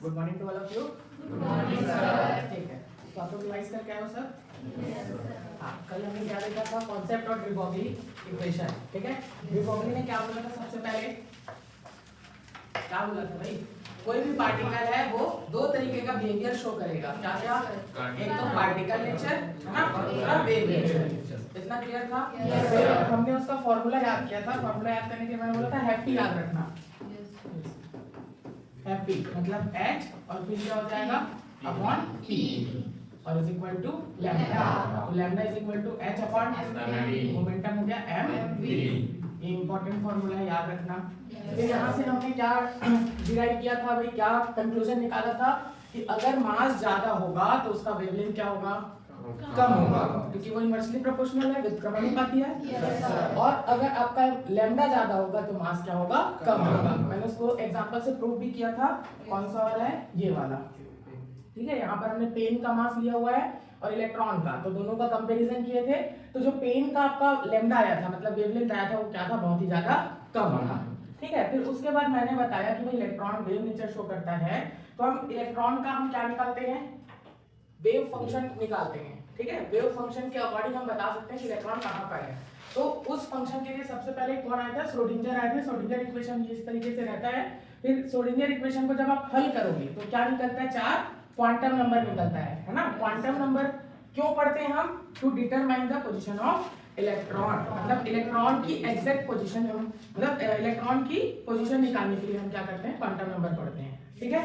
Good morning to all of you. Good morning sir. ठीक है, तो आप लोग रिवाइज करके आए हो सर? Yes sir. हाँ, कल हमने क्या देखा था? Concept of de Broglie equation. ठीक है, डी ब्रॉगली ने क्या बोला था? सबसे पहले क्या बोला था भाई? कोई भी पार्टिकल है वो दो तरीके का बिहेवियर शो करेगा। क्या क्या? एक तो पार्टिकल नेचर है ना, और दूसरा वेव नेचर। इतना क्लियर था? Yes, sir. हमने उसका फॉर्मूला याद किया था। फॉर्मूला याद करने के मैंने बोला था हैप्पी याद रखना। हैप्पी मतलब h और फिर क्या हो जाएगा अपॉन p और इज इक्वल टू लैम्डा। तो lambda is equal to h upon momentum हो गया m v। ये इंपॉर्टेंट फॉर्मूला है, याद रखना। फिर यहाँ से हमने क्या डिराइव किया था भाई? क्या कंक्लूजन निकाला था कि अगर मास ज्यादा होगा तो उसका वेवलेंथ क्या होगा? कम होगा, क्योंकि वो इनवर्सली प्रोपोर्शनल है, व्युत्क्रमानुपाती है। Yes, और अगर आपका लैम्डा ज्यादा होगा तो मास क्या होगा? कम होगा। मैंने उसको एग्जांपल से प्रूव भी किया था। कौन सा वाला है? ये वाला। ठीक है, यहाँ पर हमने पेन का मास लिया हुआ है और इलेक्ट्रॉन का, तो दोनों का कंपैरिजन किए थे। तो जो पेन का आपका लैम्डा आया था, मतलब वेवलेंथ आया था, वो क्या था? बहुत ही ज्यादा कम था। ठीक है, फिर उसके बाद मैंने बताया कि भाई इलेक्ट्रॉन वेव नेचर शो करता है, तो हम इलेक्ट्रॉन का हम क्या निकालते हैं? वेव फंक्शन निकालते हैं। ठीक है, वेव फंक्शन के अकॉर्डिंग हम बता सकते हैं कि इलेक्ट्रॉन कहाँ पर है। तो उस फंक्शन के लिए सबसे पहले कौन आया था? श्रोडिंगर आया था। श्रोडिंगर इक्वेशन इस तरीके से रहता है। फिर श्रोडिंगर इक्वेशन को जब आप हल करोगे तो क्या निकलता है? 4 क्वांटम नंबर निकलता है ना। क्वांटम नंबर क्यों पढ़ते हैं हम? To determine the position of electron, मतलब इलेक्ट्रॉन की एग्जैक्ट पोजीशन, हम मतलब इलेक्ट्रॉन की पोजीशन निकालने के लिए हम क्या करते हैं? क्वांटम नंबर पढ़ते हैं। ठीक है,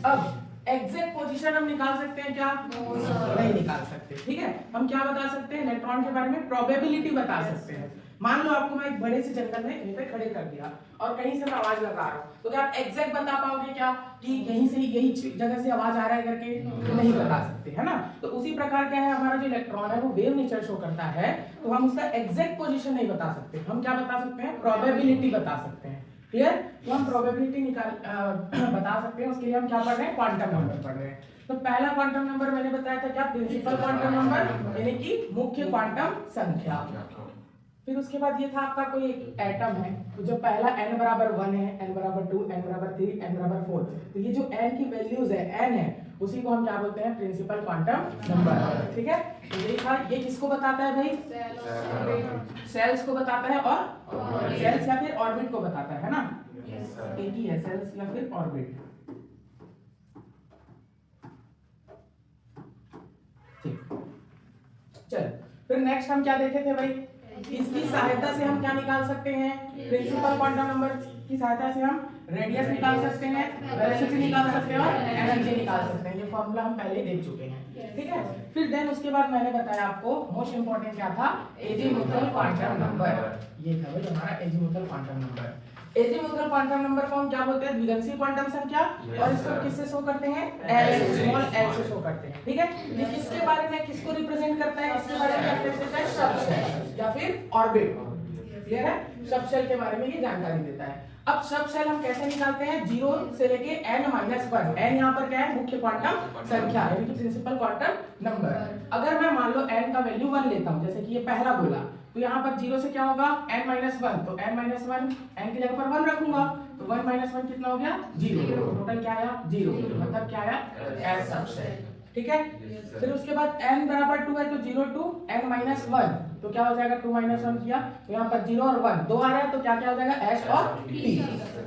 अब एग्जैक्ट पोजीशन हम निकाल सकते हैं क्या? नहीं निकाल सकते। ठीक है, हम क्या बता सकते हैं? इलेक्ट्रॉन के बारे में प्रोबेबिलिटी बता सकते हैं। मान लो आपको मैं एक बड़े से जंगल में यहीं पे खड़े कर दिया और कहीं से मैं आवाज लगा रहा हूँ, तो क्या आप एग्जैक्ट बता पाओगे क्या कि यहीं से यही जगह से आवाज आ रहा है करके? नहीं बता सकते, है ना। तो उसी प्रकार क्या है, हमारा जो इलेक्ट्रॉन है वो वेव नेचर शो करता है, तो हम उसका एग्जैक्ट पोजीशन नहीं बता सकते। हम क्या बता सकते हैं? प्रोबेबिलिटी बता सकते हैं। क्लियर? तो हम प्रोबेबिलिटी निकाल बता सकते हैं। उसके लिए हम क्या पढ़ रहे हैं? क्वांटम नंबर पढ़ रहे हैं। तो पहला क्वांटम नंबर मैंने बताया था क्या? प्रिंसिपल क्वांटम नंबर, यानी कि मुख्य क्वांटम संख्या। फिर उसके बाद ये था आपका कोई एक एटम है, तो जो पहला n बराबर 1 है, n बराबर 2, n बराबर 3, n बराबर 4, तो ये जो n की वैल्यूज है, n है, उसी को हम क्या बोलते हैं? Principal quantum number. ठीक है, तो ये था। ये किसको बताता है भाई? सेल्स को बताता है और सेल्स या फिर ऑर्बिट को बताता है ना। एक ही है, सेल्स या फिर ऑर्बिट। ठीक, चल फिर नेक्स्ट हम क्या देखे थे भाई? इसकी सहायता से हम क्या निकाल सकते हैं? प्रिंसिपल क्वांटम नंबर की सहायता से हम रेडियस निकाल सकते हैं, वेलोसिटी निकाल सकते हैं और एनर्जी निकाल सकते हैं। ये फॉर्मूला हम पहले ही देख चुके हैं। ठीक है, फिर देन उसके बाद मैंने बताया आपको मोस्ट इंपोर्टेंट क्या था? Azimuthal quantum number. ये था भाई हमारा azimuthal quantum number. Azimuthal quantum number को हम क्या बोलते हैं? द्विगंशीय क्वांटम संख्या। और इसको किससे शो करते हैं? एल, स्मॉल एल से शो करते हैं। ठीक है, ये किसके बारे में, किसको रिप्रेजेंट करता है? इसके बारे में कहते हैं सबशेल या फिर ऑर्बिट। क्लियर है? सबशेल के बारे में ये जानकारी देता है। अब सबशेल हम कैसे निकालते हैं? 0 से लेके n-1। n यहाँ पर क्या है? मुख्य क्वांटम संख्या, यानी कि प्रिंसिपल क्वांटम नंबर। अगर मैं मान लो n का वैल्यू 1 लेता हूँ, जैसे कि ये पहला बोला, तो यहाँ पर 0 से क्या होगा? n-1, तो n-1 n की जगह पर 1 रखूंगा, तो 1-1 कितना हो गया? 0। टोटल क्या आया? 0। मतलब क्या आया? S subshell. ठीक है, फिर उसके बाद n बराबर 2 है, तो 0 to n-1, तो क्या हो जाएगा? 2-1 किया, तो यहाँ पर 0 और 1 दो आ रहा है, तो क्या क्या हो जाएगा? s और t।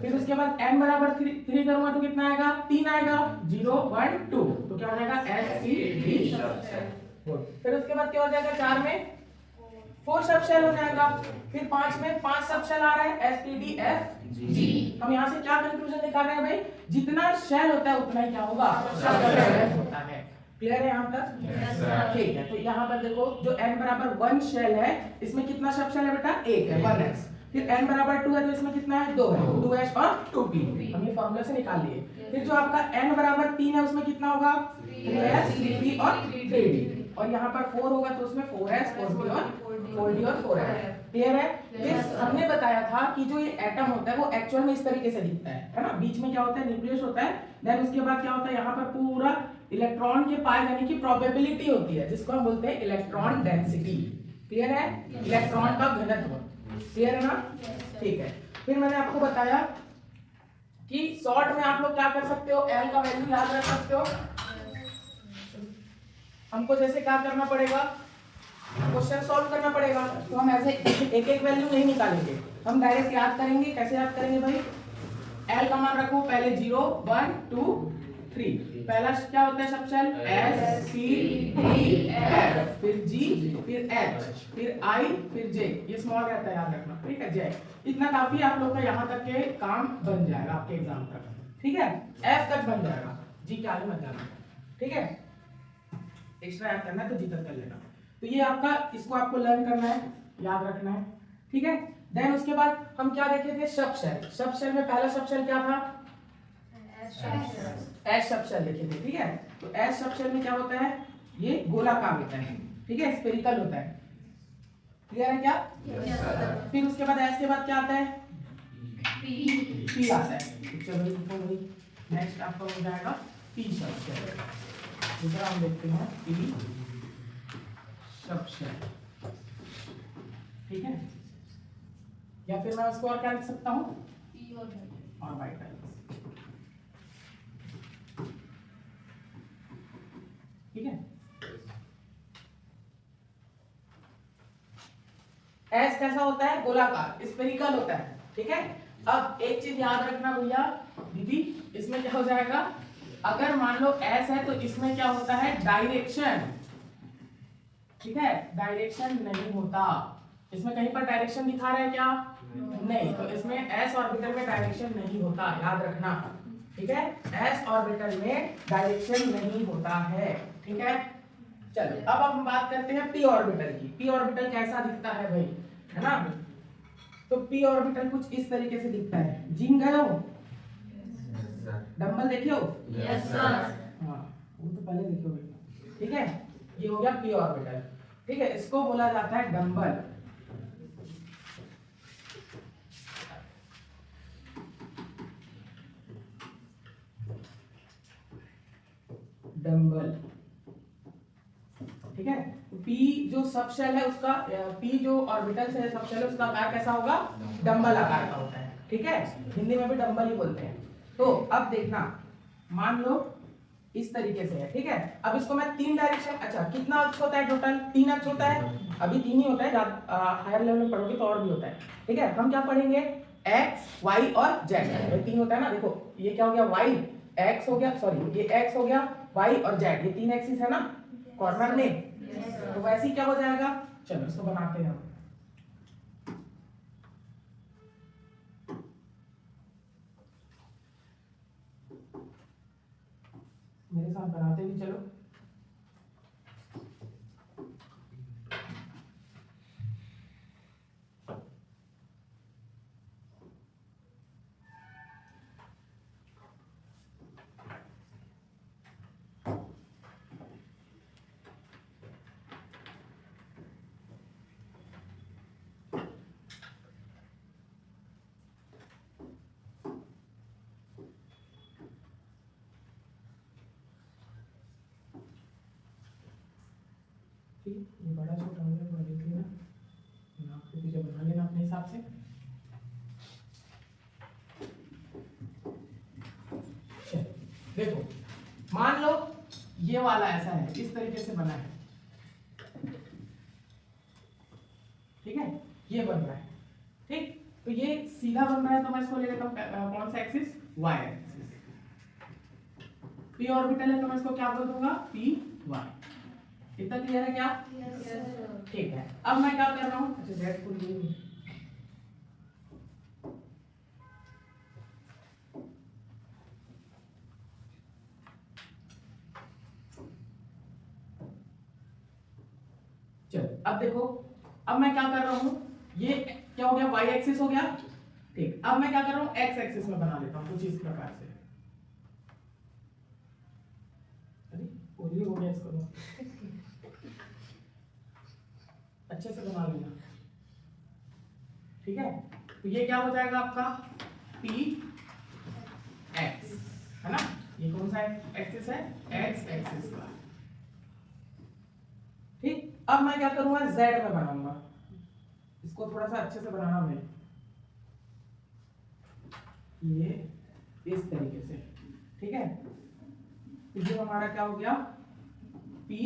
फिर उसके बाद n बराबर 3 करूंगा तो कितना आएगा? 3 आएगा। 0, 1, 2, तो क्या हो जाएगा? s t d। फिर उसके बाद क्या हो जाएगा? 4 में 4 सबशेल हो जाएगा। फिर 5 में 5 सबशेल आ रहा है, s t d f g। हम यहाँ से क्या कंक्लूजन निकाल रहे हैं भाई? जितना शेल होता है उतना ही क्या होगा? सबशेल होता है। क्लियर है यहाँ तक? Yes, sir. ठीक है, तो यहाँ पर देखो जो n बराबर 1 शेल है, इसमें कितना सबशेल है बेटा? 1 है, 1s। फिर n बराबर 2 है, तो इसमें कितना है? 2 है, 2s और 2p। हम ये फॉर्मूला से निकाल लिए। फिर जो आपका n बराबर 3 है, उसमें कितना होगा? 3s, 3p और 3d। और यहाँ पर 4 होगा तो उसमें 4s, 4p और 4d और 4f। क्लियर है? फिर हमने बताया था कि जो ये एटम होता है वो एक्चुअल में इस तरीके से दिखता है ना। बीच में क्या होता है? न्यूक्लियस होता है। देन उसके बाद क्या होता है? यहाँ पर पूरा इलेक्ट्रॉन के पास, यानी कि प्रोबेबिलिटी होती है, जिसको हम बोलते हैं इलेक्ट्रॉन डेंसिटी। क्लियर है? इलेक्ट्रॉन का घनत्व। क्लियर है ना? ठीक है, फिर मैंने आपको बताया कि शॉर्ट में आप लोग क्या कर सकते हो, एल का वैल्यू याद रख सकते हो। हमको जैसे क्या करना पड़ेगा, क्वेश्चन सॉल्व करना पड़ेगा, तो हम ऐसे एक एक वैल्यू नहीं निकालेंगे, हम डायरेक्ट याद करेंगे। कैसे याद करेंगे भाई, एल का मान रखो पहले 0 1 2 3, पहला क्या होता है subshell, s c d f, फिर जी, फिर एच, फिर आई, फिर जे, ये स्मॉल रहता है याद रखना, ठीक है, जे। इतना काफी आप लोग का यहाँ तक के काम बन जाएगा आपके एग्जाम तक, ठीक है, एफ तक बन जाएगा, जी के आगे मत जाना, ठीक है, एक्स्ट्रा याद करना है तो जी तक कर लेना। तो ये आपका, इसको आपको लर्न करना है, याद रखना है, ठीक है। देन उसके बाद हम क्या देखे थे, सब सेल। सब सेल में पहला सब सेल क्या था, एस सब सेल देखे थे, ठीक है। तो एस सब सेल में क्या होता है, ये गोलाकार होता है, ठीक है, स्फेरिकल होता है, क्लियर है क्या। फिर उसके बाद एस के बाद क्या आता है, पी आता है। तो चलो इसको भाई नेक्स्ट आपका हो जाएगा पी सब सेल। दूसरा हम देखते हैं पी सब सेल, ठीक है, या फिर मैं उसको और क्या लिख सकता हूँ, और वाइटल, ठीक है। एस कैसा होता है, गोलाकार, स्फेरिकल होता है, ठीक है। अब एक चीज याद रखना भैया दीदी, इसमें क्या हो जाएगा, अगर मान लो एस है तो इसमें क्या होता है, डायरेक्शन, ठीक है, डायरेक्शन नहीं होता, इसमें कहीं पर डायरेक्शन दिखा रहा है क्या, नहीं, तो इसमें एस ऑर्बिटल में डायरेक्शन नहीं होता, याद रखना, ठीक है, एस ऑर्बिटल में डायरेक्शन नहीं होता है, ठीक है। चलो अब हम बात करते हैं पी ऑर्बिटल की। पी ऑर्बिटल कैसा दिखता है भाई, है ना। तो पी ऑर्बिटल कुछ इस तरीके से दिखता है, जिम गए हो, डंबल देखे हो, हाँ वो तो पहले देखे हो, ठीक है, ये हो गया पी ऑर्बिटल, ठीक है, इसको बोला जाता है डंबल, डंबल, ठीक है। पी जो सब शेल है उसका, पी जो ऑर्बिटल से सब शेल है उसका आकार कैसा होगा, डंबल आकार का होता है, ठीक है, हिंदी में भी डंबल ही बोलते हैं। तो अब देखना, मान लो इस तरीके से है, ठीक है, अब इसको मैं तीन डायरेक्शन, अच्छा कितना अक्ष होता है टोटल, तीन अक्ष होता है, अभी तीन ही होता है, हायर लेवल में पढ़ोगे तो और भी होता है, ठीक है। हम क्या पढ़ेंगे, एक्स वाई और जेड, तीन होता है ना, देखो ये क्या हो गया, वाई एक्स हो गया, सॉरी ये एक्स हो गया, वाई और जेड, ये तीन एक्सिस है ना कॉर्नर में, तो वैसे ही क्या हो जाएगा, चलो इसको बनाते हैं हम। मेरे साथ बनाते भी चलो, ये बड़ा छोटा हो गया, देख लेना, नाप के पीछे बना लेना अपने हिसाब से। देखो मान लो ये वाला ऐसा है, इस तरीके से बना है, ठीक है, ये बन रहा है, ठीक, तो ये सीधा बन रहा है, तो मैं इसको ले लेता हूँ कौन सा axis, y axis. P orbital है तो मैं इसको क्या बोल दूंगा, पी वाई। इतना क्लियर है क्या, ठीक है। अब मैं क्या कर रहा हूँ, अच्छा जेड को लिए, चलो अब देखो, अब मैं क्या कर रहा हूँ, ये क्या हो गया, वाई एक्सिस हो गया, ठीक, अब मैं क्या कर रहा हूँ, एक्स एक्सिस में बना लेता हूँ कुछ इस प्रकार से, अरे ओली हो गया, इसको अच्छे से बना लेना, ठीक है। तो ये क्या हो जाएगा आपका पी एक्स, है ना, ये कौन सा एक्सिस है, एक्स एक्सिस का, ठीक। अब मैं क्या करूंगा, जेड में बनाऊंगा, इसको थोड़ा सा अच्छे से बनाना है, ये इस तरीके से, ठीक है। तो ये हमारा क्या हो गया, पी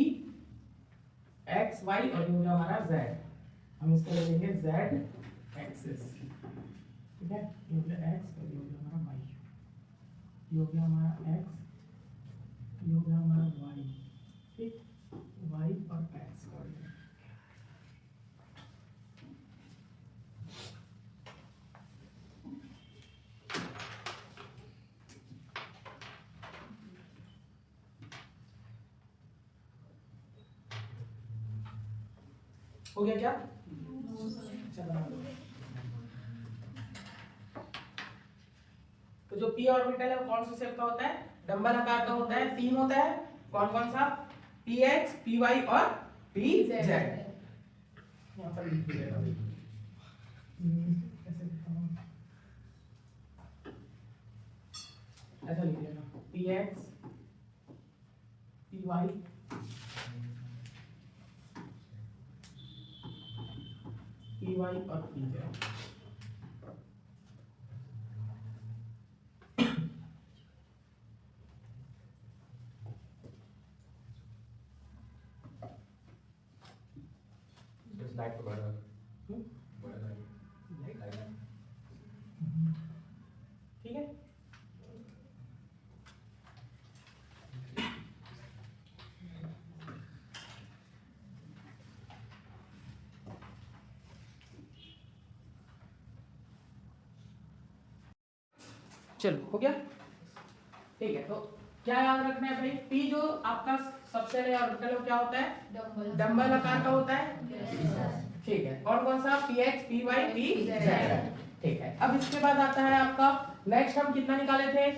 एक्स वाई, और ये हो गया हमारा जेड। हम इसको ले लेंगे जेड एक्सिस, ठीक है। ये हो गया एक्स और ये हो गया हमारा वाई, ये हो गया हमारा एक्स, ये हो गया हमारा वाई, ठीक। वाई और एक्स कोऑर्डिनेट। हो गया क्या? अच्छा बना दो। तो जो पी ऑर्बिटल है वो कौन से शेप का होता है? डंबल आकार का होता है। तीन होता है, कौन कौन सा? पी एक्स, पी वाई और पी जेड। यहाँ पर लिख दीजिएगा भाई। कैसे लिखता हूँ? ऐसा लिख लेना, p x, p y, p y और पी जेड। लाइट को बढ़ा ठीक है। चलो हो गया, ठीक है। तो क्या याद रखना है भाई, पी जो आपका सबसे ऑर्बिटल क्या होता है? डंबल आकार का होता है, ठीक है। कौन कौन सा? P x, p y, p z, ठीक है। अब इसके बाद आता है आपका नेक्स्ट, हम कितना निकाले थे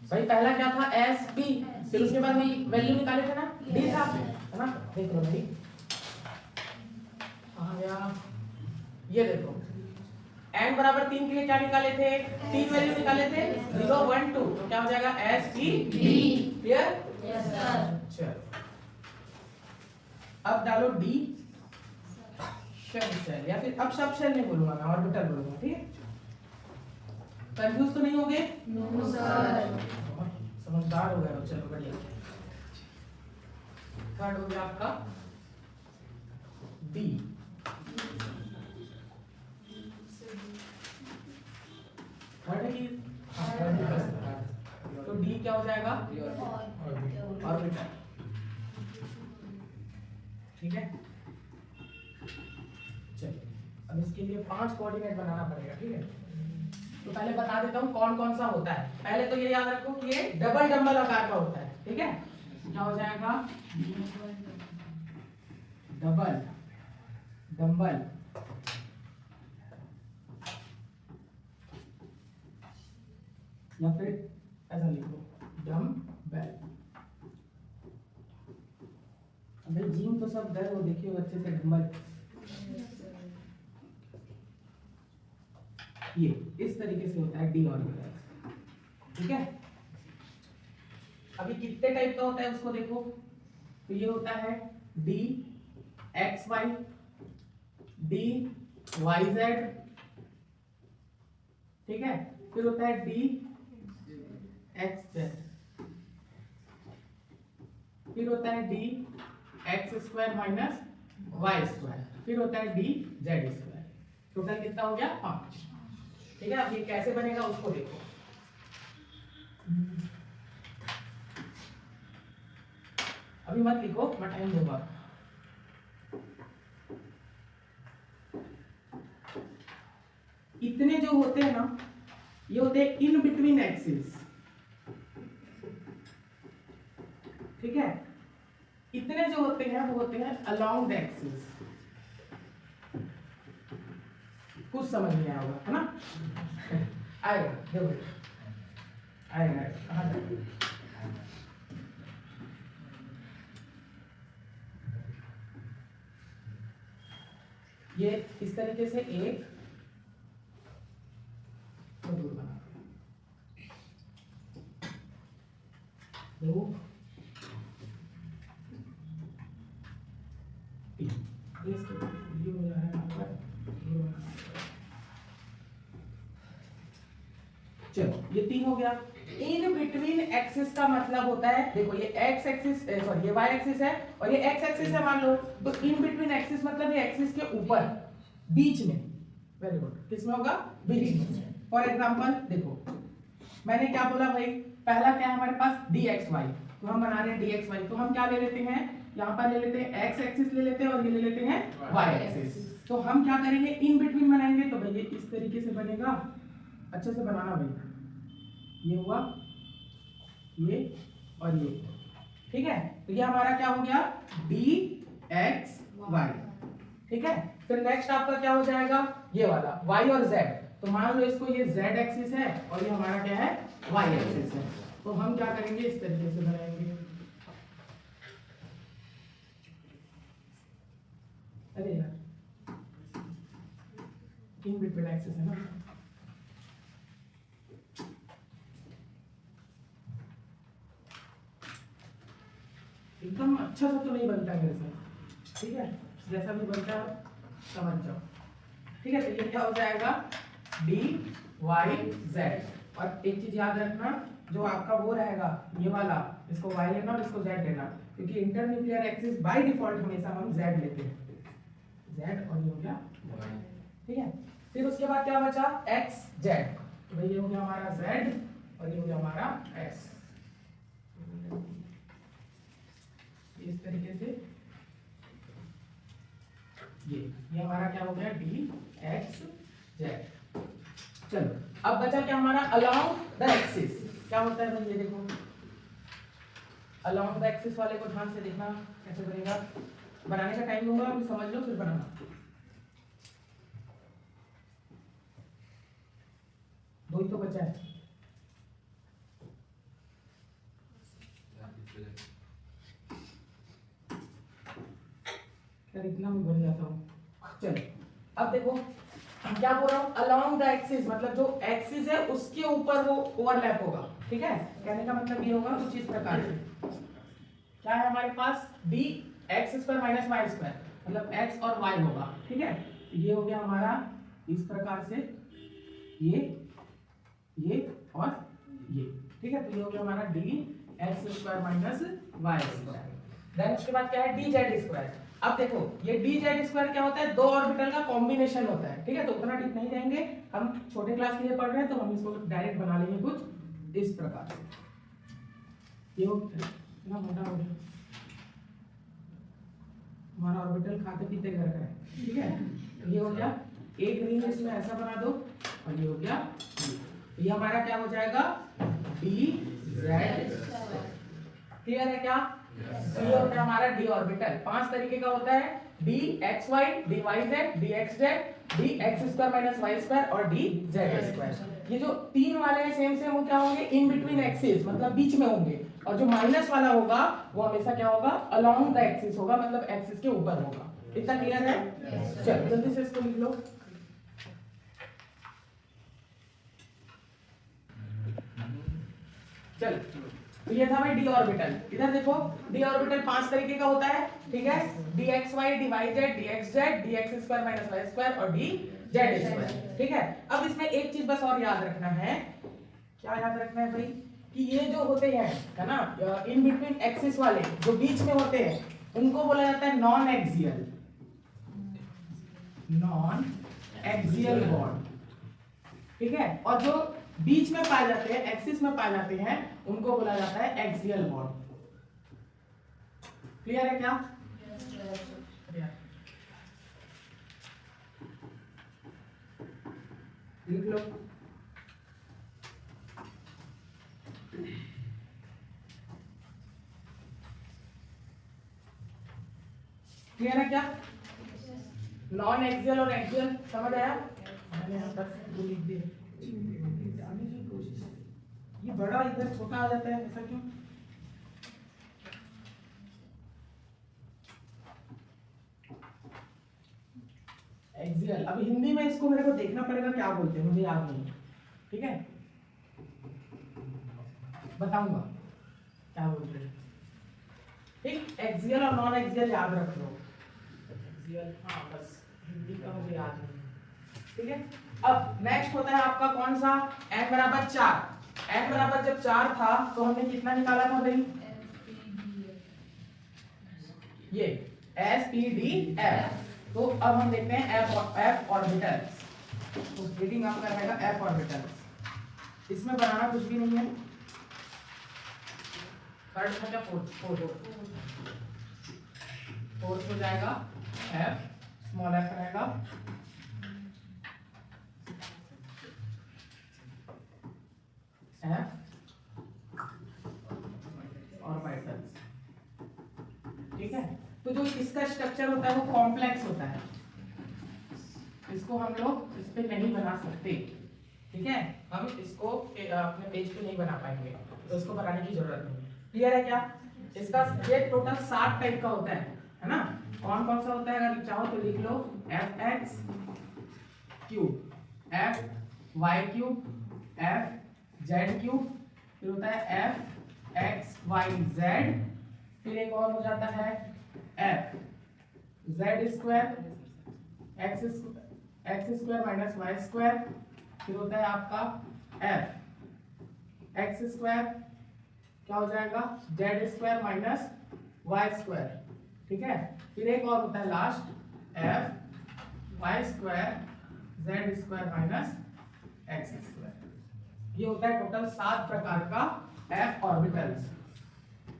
भाई? पहला क्या था? एस पी, फिर उसके बाद हम वैल्यू निकाले थे ना, डी था, है ना। देख लो भाई, ये देखो n बराबर 3 के लिए क्या निकाले थे? 3 वैल्यू निकाले थे, 0 1 2, तो क्या हो जाएगा? S T D. Clear? Yes sir. चलो अब डालो डी शब्द शेल, या फिर अब शब्द शेल नहीं बोलूंगा मैं, ऑर्बिटल बोलूंगा, ठीक है। कंफ्यूज तो नहीं हो गए? No sir. समझदार हो गए हो, चलो बढ़िया। थर्ड हो गया आपका डी, थर्ड है कि तो डी क्या हो जाएगा? ऑर्बिटल, ठीक है। चलिए अब इसके लिए 5 कोऑर्डिनेट बनाना पड़ेगा, ठीक है। तो पहले बता देता हूँ कौन कौन सा होता है। पहले तो ये याद रखो कि ये डबल डंबल आकार का होता है, ठीक है। क्या हो जाएगा? डबल डंबल, या फिर ऐसा लिखो डम्बेल। अबे जीम तो सब गए, वो देखिए अच्छे से डंबल, ये इस तरीके से होता है डी ऑर्बिटल, ठीक है। अभी कितने टाइप का होता है उसको देखो, तो ये होता है d x y, d y z, ठीक है। फिर होता है डी एक्स जेड, फिर होता है d x square minus Y square, फिर होता है डी जेड स्क्वायर। टोटल कितना हो गया? 5, ठीक है। अब ये कैसे बनेगा उसको देखो। अभी मत लिखो, मैं टाइम दूंगा। इतने जो होते हैं ना, ये होते हैं इन बिटवीन एक्सिस, ठीक है। इतने जो होते हैं वो होते हैं अलोंग द एक्सिस। कुछ समझ नहीं आया होगा, है ना? आएगा, देखो आएगा, कहाँ जाएगा? ये इस तरीके से एक दूर बना दो, चलो ये 3 डी हो गया। इन बिटवीन एक्सिस का मतलब होता है, देखो ये एक्स एक्सिस सॉरी ये वाई एक्सिस है और ये एक्स एक्सिस है मान लो, तो इन बिटवीन एक्सिस मतलब ये एक्सिस के ऊपर बीच में। वेरी गुड, किसमें होगा? बीच में। फॉर एग्जांपल देखो मैंने क्या बोला भाई, पहला क्या है हमारे पास डी एक्स वाई, तो हम बना रहे हैं डी एक्स वाई, तो हम क्या ले लेते हैं यहाँ पर ले लेते हैं एक्स एक्सिस ले लेते हैं और ये ले लेते हैं वाई एक्सिस। तो हम क्या करेंगे इन बिटवीन बनाएंगे, तो भाई ये इस तरीके से बनेगा, अच्छे से बनाना भाई, ये हुआ ये और ये, ठीक है। तो ये हमारा क्या हो गया डी एक्स वाई, ठीक है। फिर नेक्स्ट आपका क्या हो जाएगा ये वाला y और z, तो मान लो इसको ये z एक्सिस है और ये हमारा क्या है y एक्सिस है, तो हम क्या करेंगे इस तरीके से बनाएंगे। अरे यार इन बिटवीन एक्सिस है ना, एकदम अच्छा सा तो नहीं बनता है मेरे से, ठीक है, जैसा भी बनता है समझ जाओ, ठीक है। तो ये क्या हो जाएगा डी वाई जेड, और एक चीज याद रखना जो आपका वो रहेगा ये वाला, इसको y लेना और इसको z लेना, क्योंकि इंटरन्यूक्लियर एक्सिस बाय डिफॉल्ट हमेशा हम z लेते हैं, z और ये हो गया y, ठीक है। फिर उसके बाद क्या बचा x z, तो भाई ये हो गया हमारा z और ये हो गया हमारा x, इस तरीके से ये हमारा क्या हो गया डी एक्स जेड। चलो अब बचा क्या हमारा अलोंग द एक्सिस, क्या होता है भाई ये देखो, अलोंग द एक्सिस वाले को ध्यान से देखना कैसे बनेगा, बनाने का टाइम दूंगा अभी समझ लो फिर बनाना। दो ही तो बचा है, इतना मैं बन जाता हूँ। चलो अब देखो क्या बोल रहा हूँ, अलोंग द एक्सिस मतलब जो एक्सिस है उसके ऊपर वो ओवरलैप होगा, ठीक है। कहने का मतलब ये होगा कुछ इस प्रकार से, क्या है हमारे पास D x square minus Y square, मतलब एक्स और वाई होगा, ठीक है। ये हो गया हमारा इस प्रकार से ये और ये, ठीक है। तो ये हो गया हमारा d x square minus Y square. Then उसके बाद क्या है डी जेड स्क्वायर। अब देखो ये डी जेड स्क्वायर क्या होता है, दो ऑर्बिटल का कॉम्बिनेशन होता है, ठीक है। तो उतना डीप नहीं जाएंगे, हम छोटे क्लास के लिए पढ़ रहे हैं तो हम इसको डायरेक्ट बना लेंगे कुछ इस प्रकार से। ये इतना मोटा हो गया हमारा ऑर्बिटल, खाते पीते घर का है, ठीक है। तो ये हो गया एक रिंग इसमें ऐसा बना दो और ये हो गया ये हमारा क्या हो जाएगा डी जेड, क्लियर है क्या? ये होता है हमारा डी ऑर्बिटल, 5 तरीके का होता है, d x y, d y z, d x z, d x square minus Y square और डी जेड स्क्वायर। ये जो तीन वाले हैं सेम सेम वो क्या होंगे इन बिटवीन एक्सिस मतलब बीच में होंगे, और जो माइनस वाला होगा वो हमेशा क्या होगा अलोंग द एक्सिस होगा, मतलब एक्सिस के ऊपर होगा। इतना क्लियर है? चलो जल्दी से इसको लिख लो। चल तो ये था भाई डी ऑर्बिटल। इधर देखो डी ऑर्बिटल 5 तरीके का होता है, ठीक है, d x y, d y z, d x z, d x square minus Y square और डी जेड स्क्वायर, ठीक है। अब इसमें एक चीज बस और याद रखना है, क्या याद रखना है भाई, कि ये जो होते हैं है ना इन बिटवीन एक्सिस वाले जो बीच में होते हैं उनको बोला जाता है non axial, non axial bond, ठीक है। और जो बीच में पाए जाते हैं एक्सिस में पाए जाते हैं उनको बोला जाता है एक्सियल बॉन्ड। क्लियर है क्या? लिख लो। क्लियर है क्या? नॉन एक्सियल और एक्सियल समझ आया? मैंने यहाँ तक लिख दिया, ये बड़ा इधर छोटा आ जाता है, ऐसा क्यों? एक्सियल, अभी हिंदी में इसको मेरे को देखना पड़ेगा क्या बोलते हैं, मुझे याद नहीं, ठीक है, बताऊंगा क्या बोलते हैं, ठीक। एक्सियल और नॉन एक्सियल याद रख लो, एक्सियल हाँ बस हिंदी का मुझे याद नहीं, ठीक है। अब नेक्स्ट होता है आपका कौन सा n बराबर 4, n बराबर जब 4 था तो हमने कितना निकाला था भाई, ये s p d f। तो अब हम देखते हैं f ऑर्बिटल। तो रीडिंग आपका रहेगा f ऑर्बिटल, इसमें बनाना कुछ भी नहीं है। थर्ड में क्या फोर्थ हो जाएगा f, स्मॉल f रहेगा f ऑर्बिटल, ठीक है। तो जो इसका स्ट्रक्चर होता है वो कॉम्प्लेक्स होता है, इसको हम लोग इस पे नहीं बना सकते, ठीक है। हम इसको अपने पेज पे नहीं बना पाएंगे, तो इसको बनाने की जरूरत नहीं। क्लियर है क्या? इसका ये टोटल 7 टाइप का होता है ना। कौन कौन सा होता है अगर चाहो तो लिख लो, F X cube, F Y cube, F Z cube, फिर होता है एफ एक्स वाई जेड, फिर एक और हो जाता है f z square x square minus Y square, फिर होता है आपका एफ एक्स स्क्वायर क्या हो जाएगा, z square minus Y square, ठीक है। फिर एक और होता है last f y square z square minus x square. ये होता है टोटल 7 प्रकार का एफ ऑर्बिटल्स।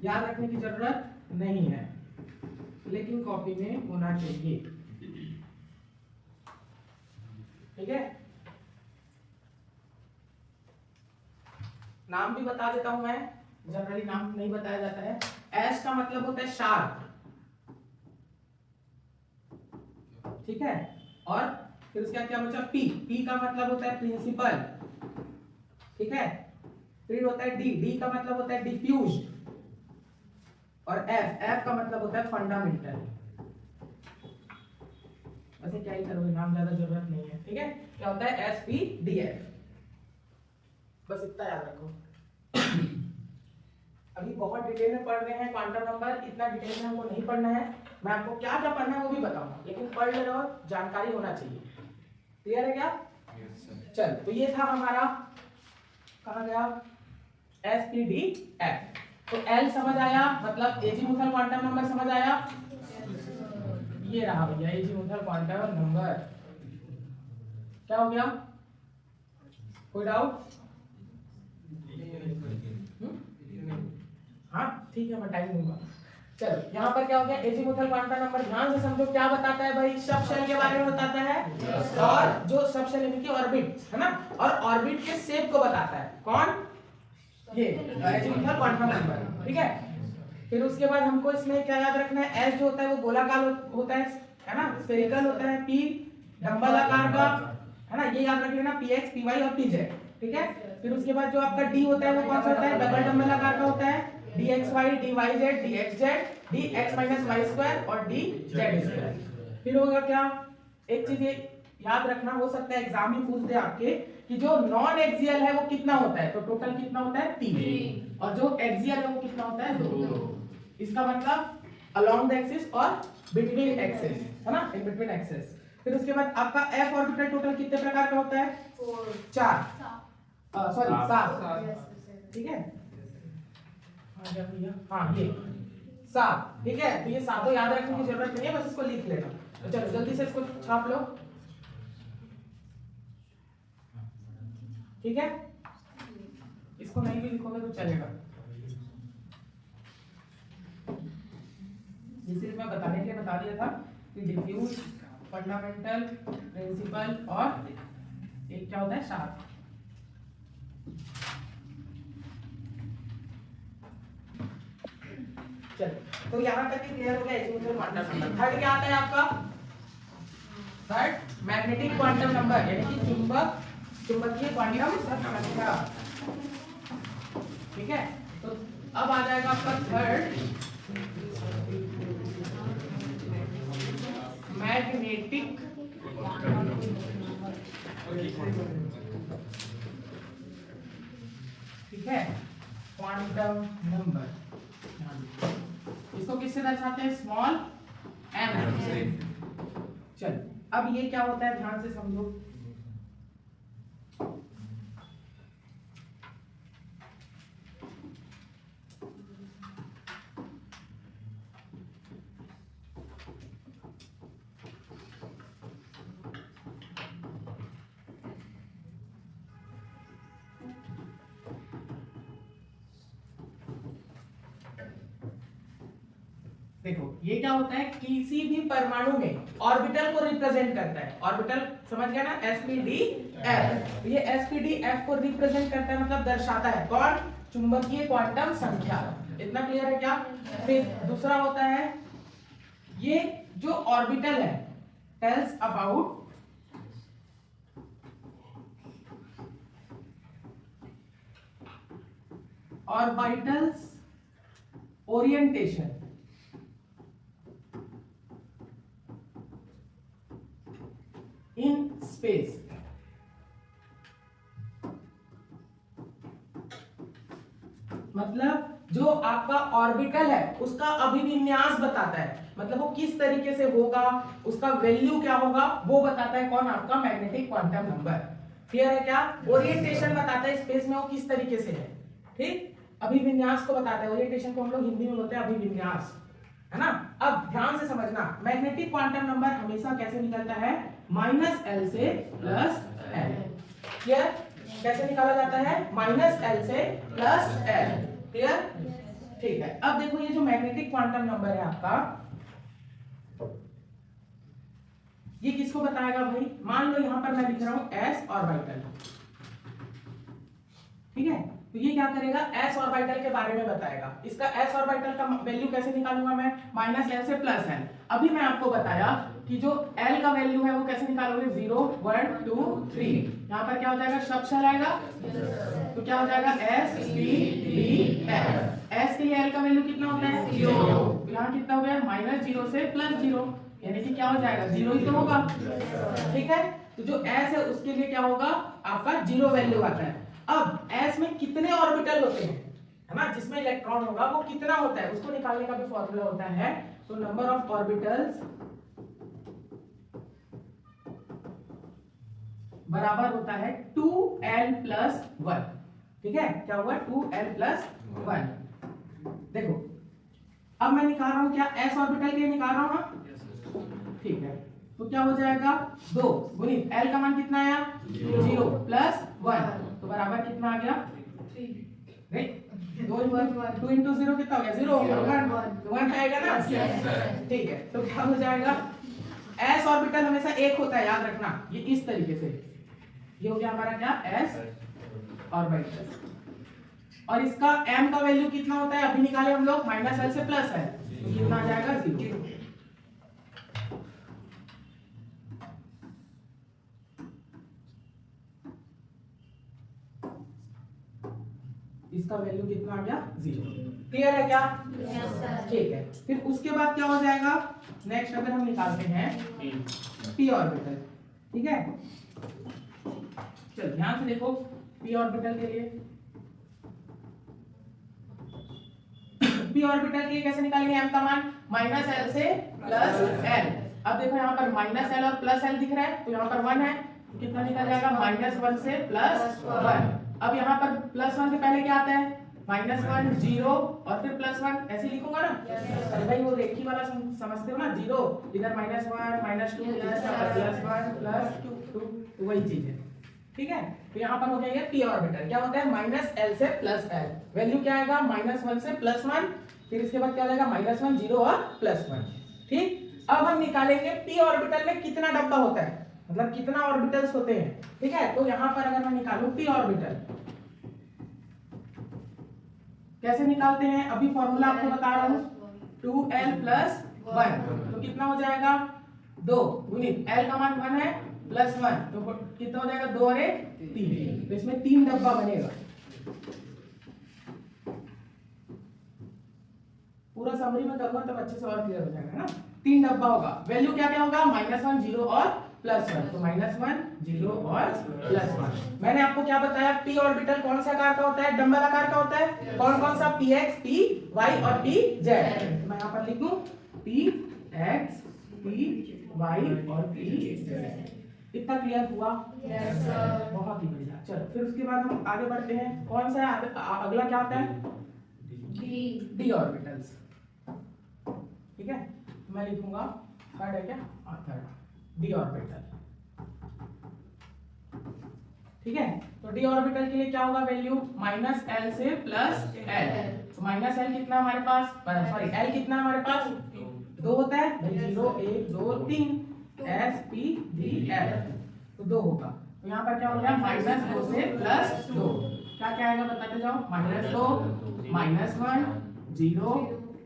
याद रखने की जरूरत नहीं है, लेकिन कॉपी में होना चाहिए, ठीक है। नाम भी बता देता हूं मैं, जनरली नाम नहीं बताया जाता है। एस का मतलब होता है शार्प, ठीक है। और फिर उसका क्या बचा, पी का मतलब होता है प्रिंसिपल, ठीक है। फिर होता है डी का मतलब होता है डिफ्यूज, और एफ का मतलब होता है फंडामेंटल। वैसे क्या ही करोगे, नाम ज्यादा जरूरत नहीं है, ठीक है। क्या होता है एस पी डी एफ, बस इतना याद रखो। अभी बहुत डिटेल में पढ़ रहे हैं क्वांटम नंबर, इतना डिटेल में हमको नहीं पढ़ना है। मैं आपको क्या क्या पढ़ना है वो भी बताऊंगा, लेकिन पढ़ ले रहो, जानकारी होना चाहिए। क्लियर है क्या? चल, तो ये था हमारा, कहा गया, एस पी डी एफ। तो एल समझ आया, मतलब एजीमुथल क्वांटम नंबर समझ आया। ये रहा भैया एजीमुथल क्वांटम नंबर। क्या हो गया, कोई डाउट? हाँ ठीक है, मैं टाइम दूंगा। चलो, यहाँ पर क्या हो गया, एजीमुथल क्वांटम नंबर। ध्यान से समझो, क्या बताता है भाई, सब शेल के बारे में बताता है, और जो सब शेल यानी कि ऑर्बिट है ना, और ऑर्बिट के शेप को बताता है। कौन? ये एजीमुथल क्वांटम नंबर, ठीक है। फिर उसके बाद हमको इसमें क्या याद रखना है, एस जो होता है वो गोलाकार होता है ना, स्फेरिकल होता है। पी डंबल आकार का है ना, ये याद रख लेना, पी एक्स पी वाई और पी जेड, ठीक है। फिर उसके बाद जो आपका डी होता है वो कौन सा होता है, डबल डंबल आकार का होता है, d x y d y z d x z d x minus Y square और डी जेड स्क्वायर। फिर होगा क्या, एक चीज ये याद रखना, हो सकता है एग्जाम में पूछ दे आपके कि जो नॉन एक्सियल है वो कितना होता है, तो टोटल कितना होता है 3, और जो एक्सियल है वो कितना होता है 2। इसका मतलब अलोंग द एक्सिस और बिटवीन एक्सिस, है ना, इन बिटवीन एक्सिस। फिर उसके बाद आपका एफ ऑर्बिटल टोटल कितने प्रकार का होता है, 4, सॉरी 7, ठीक है। हाँ ये 7, ठीक है। तो ये सातों याद रखने की जरूरत नहीं है, बस इसको लिख लेना। तो चलो जल्दी से इसको छाप लो, ठीक है। इसको नहीं भी लिखोगे तो चलेगा, जिसे मैं बताने के लिए बता दिया था कि डिफ्यूज, फंडामेंटल, प्रिंसिपल और एक क्या होता है, शार्प। चलो, तो यहाँ तक क्लियर हो गया एजीमुथल क्वांटम नंबर। थर्ड क्या आता है आपका, थर्ड मैग्नेटिक क्वांटम नंबर, यानी कि चुंबकीय क्वांटम संख्या, ठीक है। तो अब आ जाएगा आपका थर्ड मैग्नेटिक, ठीक है, क्वांटम नंबर। इसको किससे दर्शाते हैं, स्मॉल एम। चल, अब ये क्या होता है, ध्यान से समझो। देखो ये क्या होता है, किसी भी परमाणु में ऑर्बिटल को रिप्रेजेंट करता है। ऑर्बिटल समझ गया ना, sp_d_f। ये sp_d_f को रिप्रेजेंट करता है, मतलब दर्शाता है कौन, चुंबकीय क्वांटम संख्या। इतना क्लियर है क्या? फिर दूसरा होता है, ये जो ऑर्बिटल है tells about orbitals orientation. In space, मतलब जो आपका ऑर्बिटल है उसका अभिविन्यास बताता है, मतलब वो किस तरीके से होगा, उसका वैल्यू क्या होगा वो बताता है कौन, आपका मैग्नेटिक क्वांटम नंबर। क्लियर है क्या? ओरिएंटेशन बताता है स्पेस में वो किस तरीके से है, ठीक। अभिविन्यास को बताता है, ओरिएंटेशन को हम लोग हिंदी में बोलते हैं अभिविन्यास, है ना। अब ध्यान से समझना, मैग्नेटिक क्वांटम नंबर हमेशा कैसे निकलता है, -l से +l। क्लियर? कैसे निकाला जाता है, -l से +l। क्लियर? ठीक है। अब देखो ये जो मैग्नेटिक क्वांटम नंबर है आपका, ये किसको बताएगा भाई, मान लो यहां पर मैं लिख रहा हूं s ऑर्बिटल, ठीक है। तो ये क्या करेगा, s ऑर्बिटल के बारे में बताएगा। इसका s ऑर्बिटल का वैल्यू कैसे निकालूंगा मैं, -l से +l। अभी मैं आपको बताया कि जो l का वैल्यू है वो कैसे निकालोगे, 0 1 2 3। यहाँ पर क्या हो जाएगा, शब्द आएगा, तो क्या हो जाएगा sp_d_f। s के लिए l का वैल्यू कितना होता है, 0। तो यहाँ कितना हो गया, -0 से +0, यानी कि क्या हो जाएगा, 0 ही तो होगा, ठीक है। तो जो s है उसके लिए क्या होगा, आपका 0 वैल्यू आता है। अब s में कितने ऑर्बिटल होते हैं, है ना, जिसमें इलेक्ट्रॉन होगा वो कितना होता है, उसको निकालने का भी फॉर्मूला होता है। तो नंबर ऑफ ऑर्बिटल्स बराबर होता है 2l+1, ठीक है। क्या हुआ, 2l+1। देखो अब मैं निकाल रहा हूं क्या, s ऑर्बिटल के लिए निकाल रहा हूं ना, ठीक है। तो क्या हो जाएगा, 2 गुणित l का मान कितना आया, 0 +1, तो बराबर कितना आ गया, 3। 2 इंटू 0 कितना हो गया, 0 1 आएगा ना, ठीक है। तो क्या हो जाएगा, s ऑर्बिटल हमेशा एक होता है, याद रखना, ये इस तरीके से, ये हो गया हमारा क्या, s ऑर्बिटल। और इसका m का वैल्यू कितना होता है, अभी निकाले हम लोग, -l से +l, तो कितना आ जाएगा, 0। इसका वैल्यू कितना आ गया, 0। क्लियर है क्या? Yes sir. ठीक है। फिर उसके बाद क्या हो जाएगा, नेक्स्ट अगर हम निकालते हैं p ऑर्बिटल, ठीक है। चल ध्यान से देखो, p ऑर्बिटल के लिए, p ऑर्बिटल के लिए कैसे निकालेंगे, m का मान -l से +l। अब देखो यहाँ पर -l और +l दिख रहा है, तो यहाँ पर 1 है, तो कितना निकल जाएगा, -1 से +1। अब यहाँ पर +1 के पहले क्या आता है, -1 0 और फिर +1, ऐसे लिखूंगा ना। अरे भाई वो रेखी वाला समझते हो ना, 0 इधर -1 -2 +1 +2, तो वही चीज है, ठीक है। तो यहाँ पर हो गया ये p ऑर्बिटल, क्या होता है, -l से +l। वैल्यू क्या आएगा, -1 से +1, फिर इसके बाद क्या हो जाएगा, -1 0 और +1, ठीक। अब हम निकालेंगे p ऑर्बिटल में कितना डब्बा होता है, मतलब कितना ऑर्बिटल्स होते हैं, ठीक है। तो यहाँ पर अगर मैं निकालूं p ऑर्बिटल, कैसे निकालते हैं, अभी फॉर्मूला आपको बता रहा हूँ, 2l+1, तो कितना हो जाएगा, 2 गुणित l का मान 1 है, +1, तो कितना हो जाएगा, 2 और 1 3, तो इसमें 3 डब्बा बनेगा। पूरा समरी में करूंगा तब अच्छे से और क्लियर हो जाएगा, है ना। 3 डब्बा होगा, वैल्यू क्या क्या होगा, -1 0 और +1, तो -1 0 और +1। मैंने आपको क्या बताया, p ऑर्बिटल कौन सा आकार का होता है, डंबल आकार का होता है, कौन कौन सा, px p y और pz। मैं यहाँ पर लिख दूं px p y और pz। इतना क्लियर हुआ, यस सर। बहुत ही बढ़िया। चलो फिर उसके बाद हम आगे बढ़ते हैं, कौन सा है अगला, क्या होता है, d ऑर्बिटल्स, ठीक है। मैं लिखूंगा थर्ड है क्या, थर्ड d ऑर्बिटल, ठीक है। तो डी ऑर्बिटल के लिए क्या होगा वैल्यू, -l से +l। तो -l कितना है हमारे पास, सॉरी l कितना है हमारे पास, 2 होता है भाई, 0 1 2 3 s p d l, तो 2 होगा। तो यहाँ पर क्या हो गया, -2 से +2, क्या क्या आएगा बताते जाओ, -2 -1 0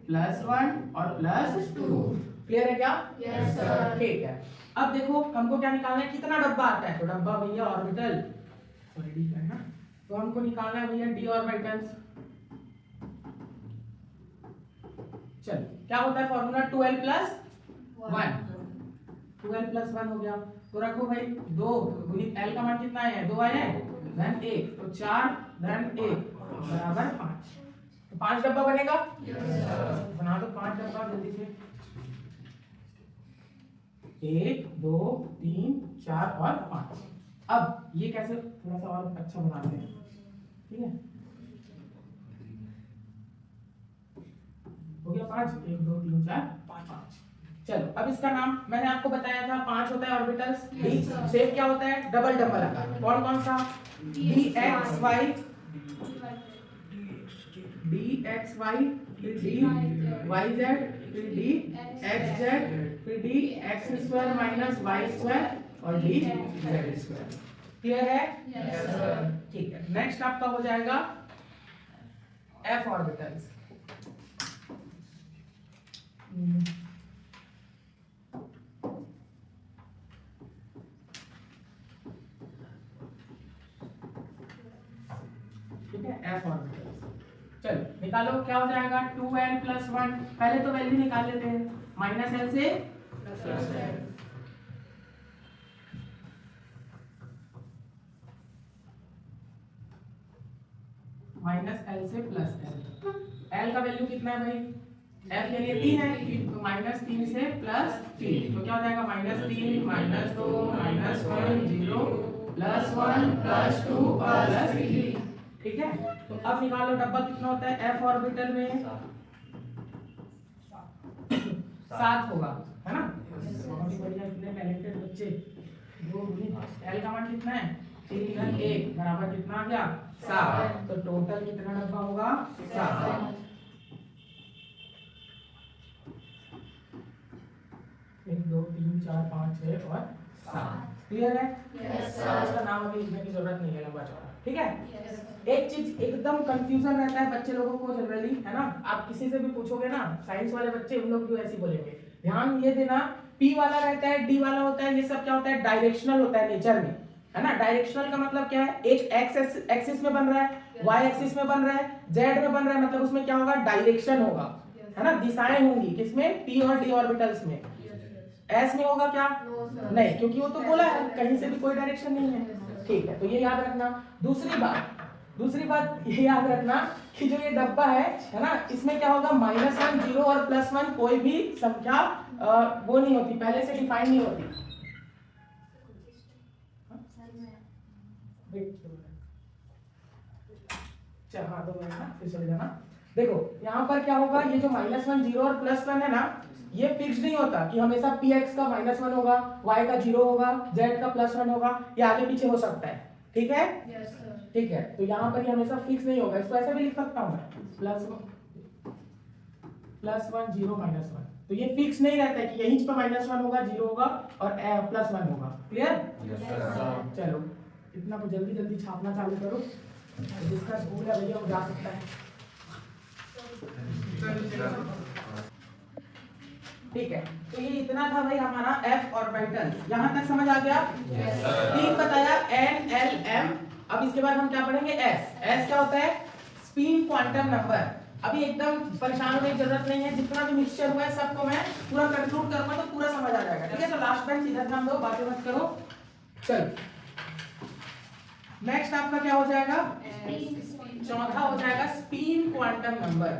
+1 और +2। क्लियर है क्या? Yes sir. ठीक है। अब देखो हमको क्या निकालना है, कितना डब्बा आता है, तो डब्बा भैया ऑर्बिटल, सॉरी डी का है ना, तो हमको निकालना है भैया डी ऑर्बिटल्स। चल क्या होता है फॉर्मूला, 2l + 1, 2l + 1 हो गया। तो रखो भाई 2 गुणित l का मान कितना है, 2 आया है, धन 1, तो 4 धन 1 बराबर 5। तो 5 डब्बा बनेगा, बना दो 5 डब्बा जल्दी से, 1 2 3 4 और 5। अब ये कैसे थोड़ा सा और अच्छा बनाते हैं, ठीक है, हो गया 5, 1 2 3 4 5। चलो अब इसका नाम मैंने आपको बताया था, 5 होता है ऑर्बिटल्स, डी शेप क्या होता है, डबल डबल आकार, कौन कौन सा, dxy dxy फिर dyz फिर dxz फिर dx² - y² और dz²। क्लियर है? Yes sir. ठीक है। नेक्स्ट आपका हो जाएगा f ऑर्बिटल्स। ठीक है, f ऑर्बिटल्स। चलो निकालो क्या हो जाएगा, 2l + 1, पहले तो वैल्यू निकाल लेते हैं, -l से +l, -l से +l। l का वैल्यू कितना है भाई, f के लिए 3 है, तो -3 से +3, तो क्या हो जाएगा, -3 -2 -1 0 +1 +2 और +3। ठीक है। तो अब निकालो डब्बा कितना होता है f ऑर्बिटल में, 7 होगा, है ना, बहुत ही बढ़िया, इतने टैलेंटेड बच्चे। l का मान कितना है, 3 धन 1 बराबर कितना आ गया, 7। तो टोटल कितना डब्बा होगा, 7। 1 2 3 4 5 6 और 7। क्लियर है? Yes sir. इसका नाम अभी लिखने की जरूरत नहीं है, लंबा चौड़ा, ठीक है। यस। एक चीज एकदम कंफ्यूजन रहता है बच्चे लोगों को जनरली, है ना, आप किसी से भी पूछोगे ना, साइंस वाले बच्चे उन लोग क्यों ऐसे बोलेंगे, ध्यान ये देना, p वाला रहता है, d वाला होता है, ये सब क्या होता है, डायरेक्शनल होता है नेचर में, है ना। डायरेक्शनल का मतलब क्या है, एक x एक्सिस में बन रहा है, y एक्सिस में बन रहा है, z में बन रहा है, मतलब उसमें क्या होगा, डायरेक्शन होगा, है ना, दिशाएं होंगी, किसमें, p और d ऑर्बिटल्स में। s में होगा क्या, नहीं, क्योंकि वो तो बोला है कहीं से भी कोई डायरेक्शन नहीं है। ठीक है, तो ये याद रखना। दूसरी बात ये याद रखना कि जो ये डब्बा है ना, इसमें क्या होगा, -1 0 और +1 कोई भी संख्या वो नहीं होती, पहले से डिफाइन नहीं होती। चल हाँ, 2 मिनट ना, फिर चले जाना। देखो यहाँ पर क्या होगा, ये जो -1 0 और +1 है ना, ये फिक्स नहीं होता कि हमेशा px का -1 होगा, y का 0 होगा, z का +1 होगा, ये आगे पीछे हो सकता है, ठीक है। Yes sir. ठीक है, तो यहाँ पर ये हमेशा फिक्स नहीं होगा, इसको ऐसे भी लिख सकता हूँ मैं, +1 0 -1, तो ये फिक्स नहीं रहता है कि यहीं पर -1 होगा, 0 होगा और +1 होगा। क्लियर? चलो इतना को जल्दी जल्दी छापना चालू करो, तो जिसका स्कूल है भैया वो जा सकता है। ठीक है, तो ये इतना था भाई हमारा f ऑर्बिटल, यहाँ तक समझ आ गया? तीन बताया, n l m। अब इसके बाद हम क्या पढ़ेंगे, s क्या होता है, स्पिन क्वांटम नंबर। अभी एकदम परेशान होने की जरूरत नहीं है, जितना भी मिक्सचर हुआ है सबको मैं पूरा कंक्लूड करूंगा तो पूरा समझ आ जाएगा, ठीक है। तो लास्ट बेंच इधर ध्यान दो, बातें मत करो। चल नेक्स्ट आपका क्या हो जाएगा, चौथा हो जाएगा स्पिन क्वांटम नंबर।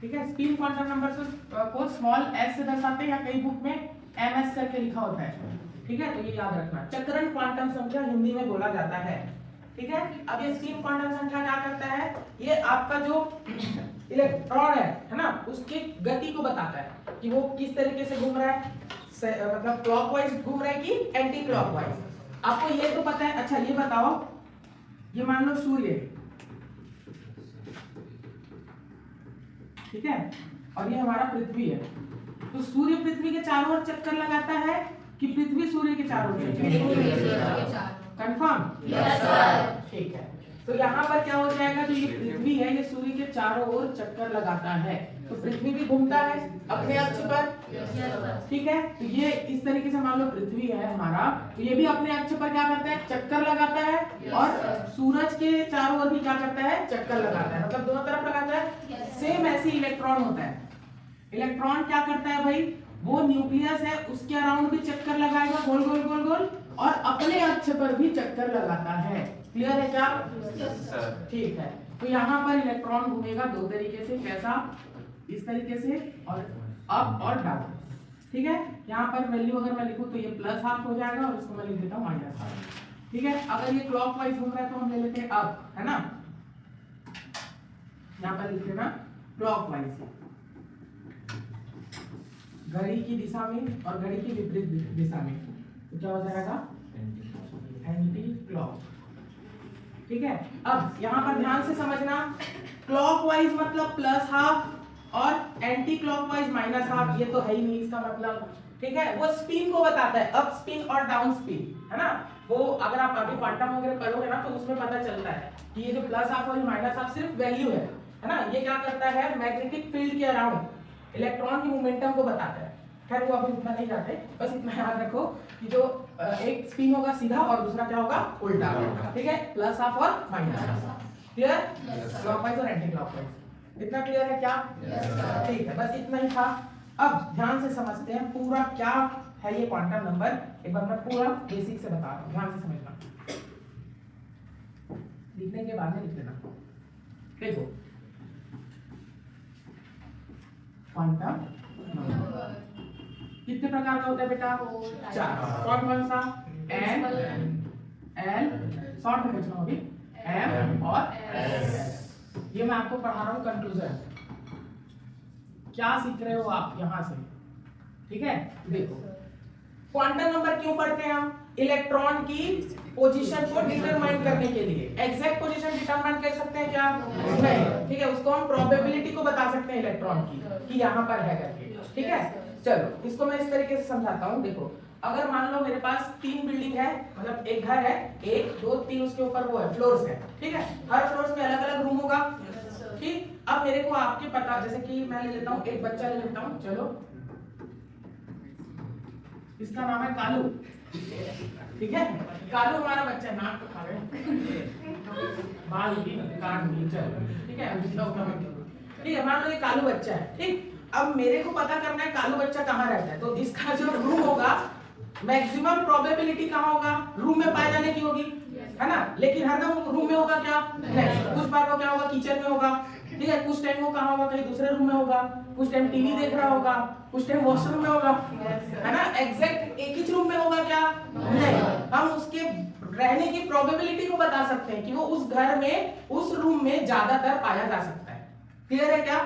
ठीक है, स्पिन क्वांटम नंबर को स्मॉल s से दर्शाते हैं, या कई बुक में ms करके लिखा होता है, ठीक है। तो ये याद रखना, चक्रण क्वांटम संख्या हिंदी में बोला जाता है, ठीक है। अब ये स्पिन क्वांटम संख्या क्या करता है, ये आपका जो इलेक्ट्रॉन है ना, उसकी गति को बताता है। कि वो किस तरीके से घूम रहा है, मतलब क्लॉकवाइज घूम रहा है कि एंटी क्लॉकवाइज। आपको ये तो पता है। अच्छा ये बताओ, ये मान लो सूर्य, ठीक है, और ये हमारा पृथ्वी है। तो सूर्य पृथ्वी के चारों ओर चक्कर लगाता है कि पृथ्वी सूर्य के चारों ओर? कंफर्म? Yes sir. ठीक है। तो यहाँ पर क्या हो जाएगा, जो ये पृथ्वी है ये सूर्य के चारों ओर चक्कर लगाता है, तो पृथ्वी भी घूमता है अपने अक्ष पर, ठीक है। तो ये इस तरीके से मान लो पृथ्वी है हमारा, तो ये भी अपने अक्ष पर क्या करता है, चक्कर लगाता है, और सूरज के चारों ओर भी क्या करता है, चक्कर लगाता है, मतलब दोनों तरफ लगाता है। सेम ऐसे इलेक्ट्रॉन होता है। इलेक्ट्रॉन क्या करता है भाई, वो न्यूक्लियस है उसके अराउंड भी चक्कर लगाएगा, गोल गोल गोल गोल, और अपने अक्ष पर भी चक्कर लगाता है। क्लियर है क्या? ठीक है। तो यहाँ पर इलेक्ट्रॉन घूमेगा दो तरीके से, कैसा, इस तरीके से, और अप और डाउन, ठीक है। यहाँ पर वैल्यू अगर मैं लिखूं तो ये +½ हो जाएगा, और इसको मैं लिख देता हूँ -½ ठीक है। अगर ये क्लॉकवाइज घूम रहा है तो हम ले लेते हैं अप, है ना, यहाँ पर लिख देना क्लॉकवाइज, घड़ी की दिशा में और घड़ी की विपरीत दिशा में, तो क्या हो जाएगा, एंटी क्लॉक, ठीक है। अब यहाँ पर ध्यान से समझना, क्लॉकवाइज मतलब +½ और एंटी क्लॉकवाइज -½ ये तो है ही नहीं इसका मतलब, ठीक है। वो स्पिन को बताता है, अप स्पिन और डाउन स्पिन, है ना। वो अगर आप अभी क्वांटम वगैरह पढ़ोगे ना तो उसमें पता चलता है कि ये जो +½ और -½ सिर्फ वैल्यू है ना। ये क्या करता है, मैग्नेटिक फील्ड के अराउंड इलेक्ट्रॉन की मोमेंटम को बताता है। खैर वो अभी उतना नहीं जाते, बस इतना याद रखो कि जो एक स्पिन होगा सीधा और दूसरा क्या होगा, उल्टा, ठीक है, +½ और -½ क्लियर, क्लॉकवाइज और एंटी क्लॉकवाइज, इतना क्लियर है क्या? ठीक है, बस इतना ही था। अब ध्यान से समझते हैं पूरा क्या है ये क्वांटम नंबर, एक बार मैं पूरा बेसिक से बता रहा हूँ, ध्यान से समझना, लिखने के बाद में लिख लेना। देखो क्वांटम नंबर कितने प्रकार का होता है बेटा? 4। कौन कौन सा? N, L, शॉर्ट में पूछ रहा हूँ अभी, M और S। ये मैं आपको पढ़ा रहा हूँ कंक्लूजन, क्या सीख रहे हो आप यहाँ से, ठीक है। देखो क्वांटम नंबर क्यों पढ़ते हैं हम? इलेक्ट्रॉन की पोजीशन को डिटरमाइन करने के लिए। एग्जैक्ट पोजीशन डिटरमाइन कर सकते हैं क्या? नहीं, ठीक है। उसको हम प्रोबेबिलिटी को बता सकते हैं इलेक्ट्रॉन की कि यहाँ पर है करके, ठीक है। चलो इसको मैं इस तरीके से समझाता हूँ। देखो अगर मान लो मेरे पास 3 बिल्डिंग है, मतलब एक घर है, 1 2 3 उसके ऊपर वो है फ्लोर्स है, ठीक है। हर फ्लोर्स में अलग अलग रूम होगा, ठीक। अब मेरे को आपके पता, जैसे कि मैं ले लेता हूँ एक बच्चा ले लेता हूँ, चलो इसका नाम है कालू, ठीक है। कालू हमारा बच्चा है, नाक तो खा रहे बाल भी काट दिए, चलो ठीक है, ठीक है। मान लो ये कालू बच्चा है, ठीक। अब मेरे को पता करना है कालू बच्चा कहाँ रहता है, तो इसका जो रूम होगा मैक्सिमम प्रोबेबिलिटी कहाँ होगा, रूम में पाए जाने की होगी, है ना। लेकिन हरदम रूम में होगा क्या? नहीं। कुछ बार वो क्या होगा, किचन में होगा, ठीक है। कुछ टाइम वो कहाँ होगा, कहीं दूसरे रूम में होगा, कुछ टाइम टीवी देख रहा होगा, कुछ टाइम वॉशरूम में होगा, है ना। एग्जैक्ट एक ही रूम में होगा क्या? नहीं। हम उसके रहने की प्रोबेबिलिटी को बता सकते हैं कि वो उस घर में, उस रूम में ज्यादातर पाया जा सकता है। क्लियर है क्या?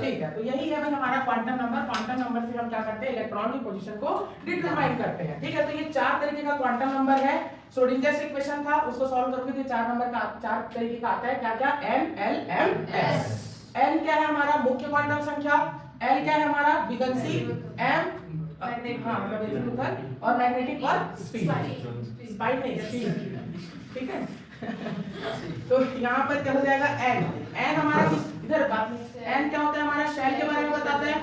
ठीक है। तो यही है भाई हमारा क्वांटम नंबर। क्वांटम नंबर से हम क्या करते हैं, इलेक्ट्रॉन की पोजीशन को डिटरमाइन करते हैं, ठीक है। तो ये 4 तरीके का क्वांटम नंबर है। श्रोडिंगर इक्वेशन था, उसको सॉल्व करोगे तो 4 नंबर का 4 तरीके का आता है। क्या क्या? N, L, M, S। N क्या है हमारा मुख्य क्वांटम संख्या, L क्या है हमारा विगंसी, M और मैग्नेटिक और स्पिन नहीं स्पिन, ठीक है। तो यहाँ पर क्या हो जाएगा, N हमारा इधर बात, N क्या होता है हमारा, शेल के बारे में बताते हैं,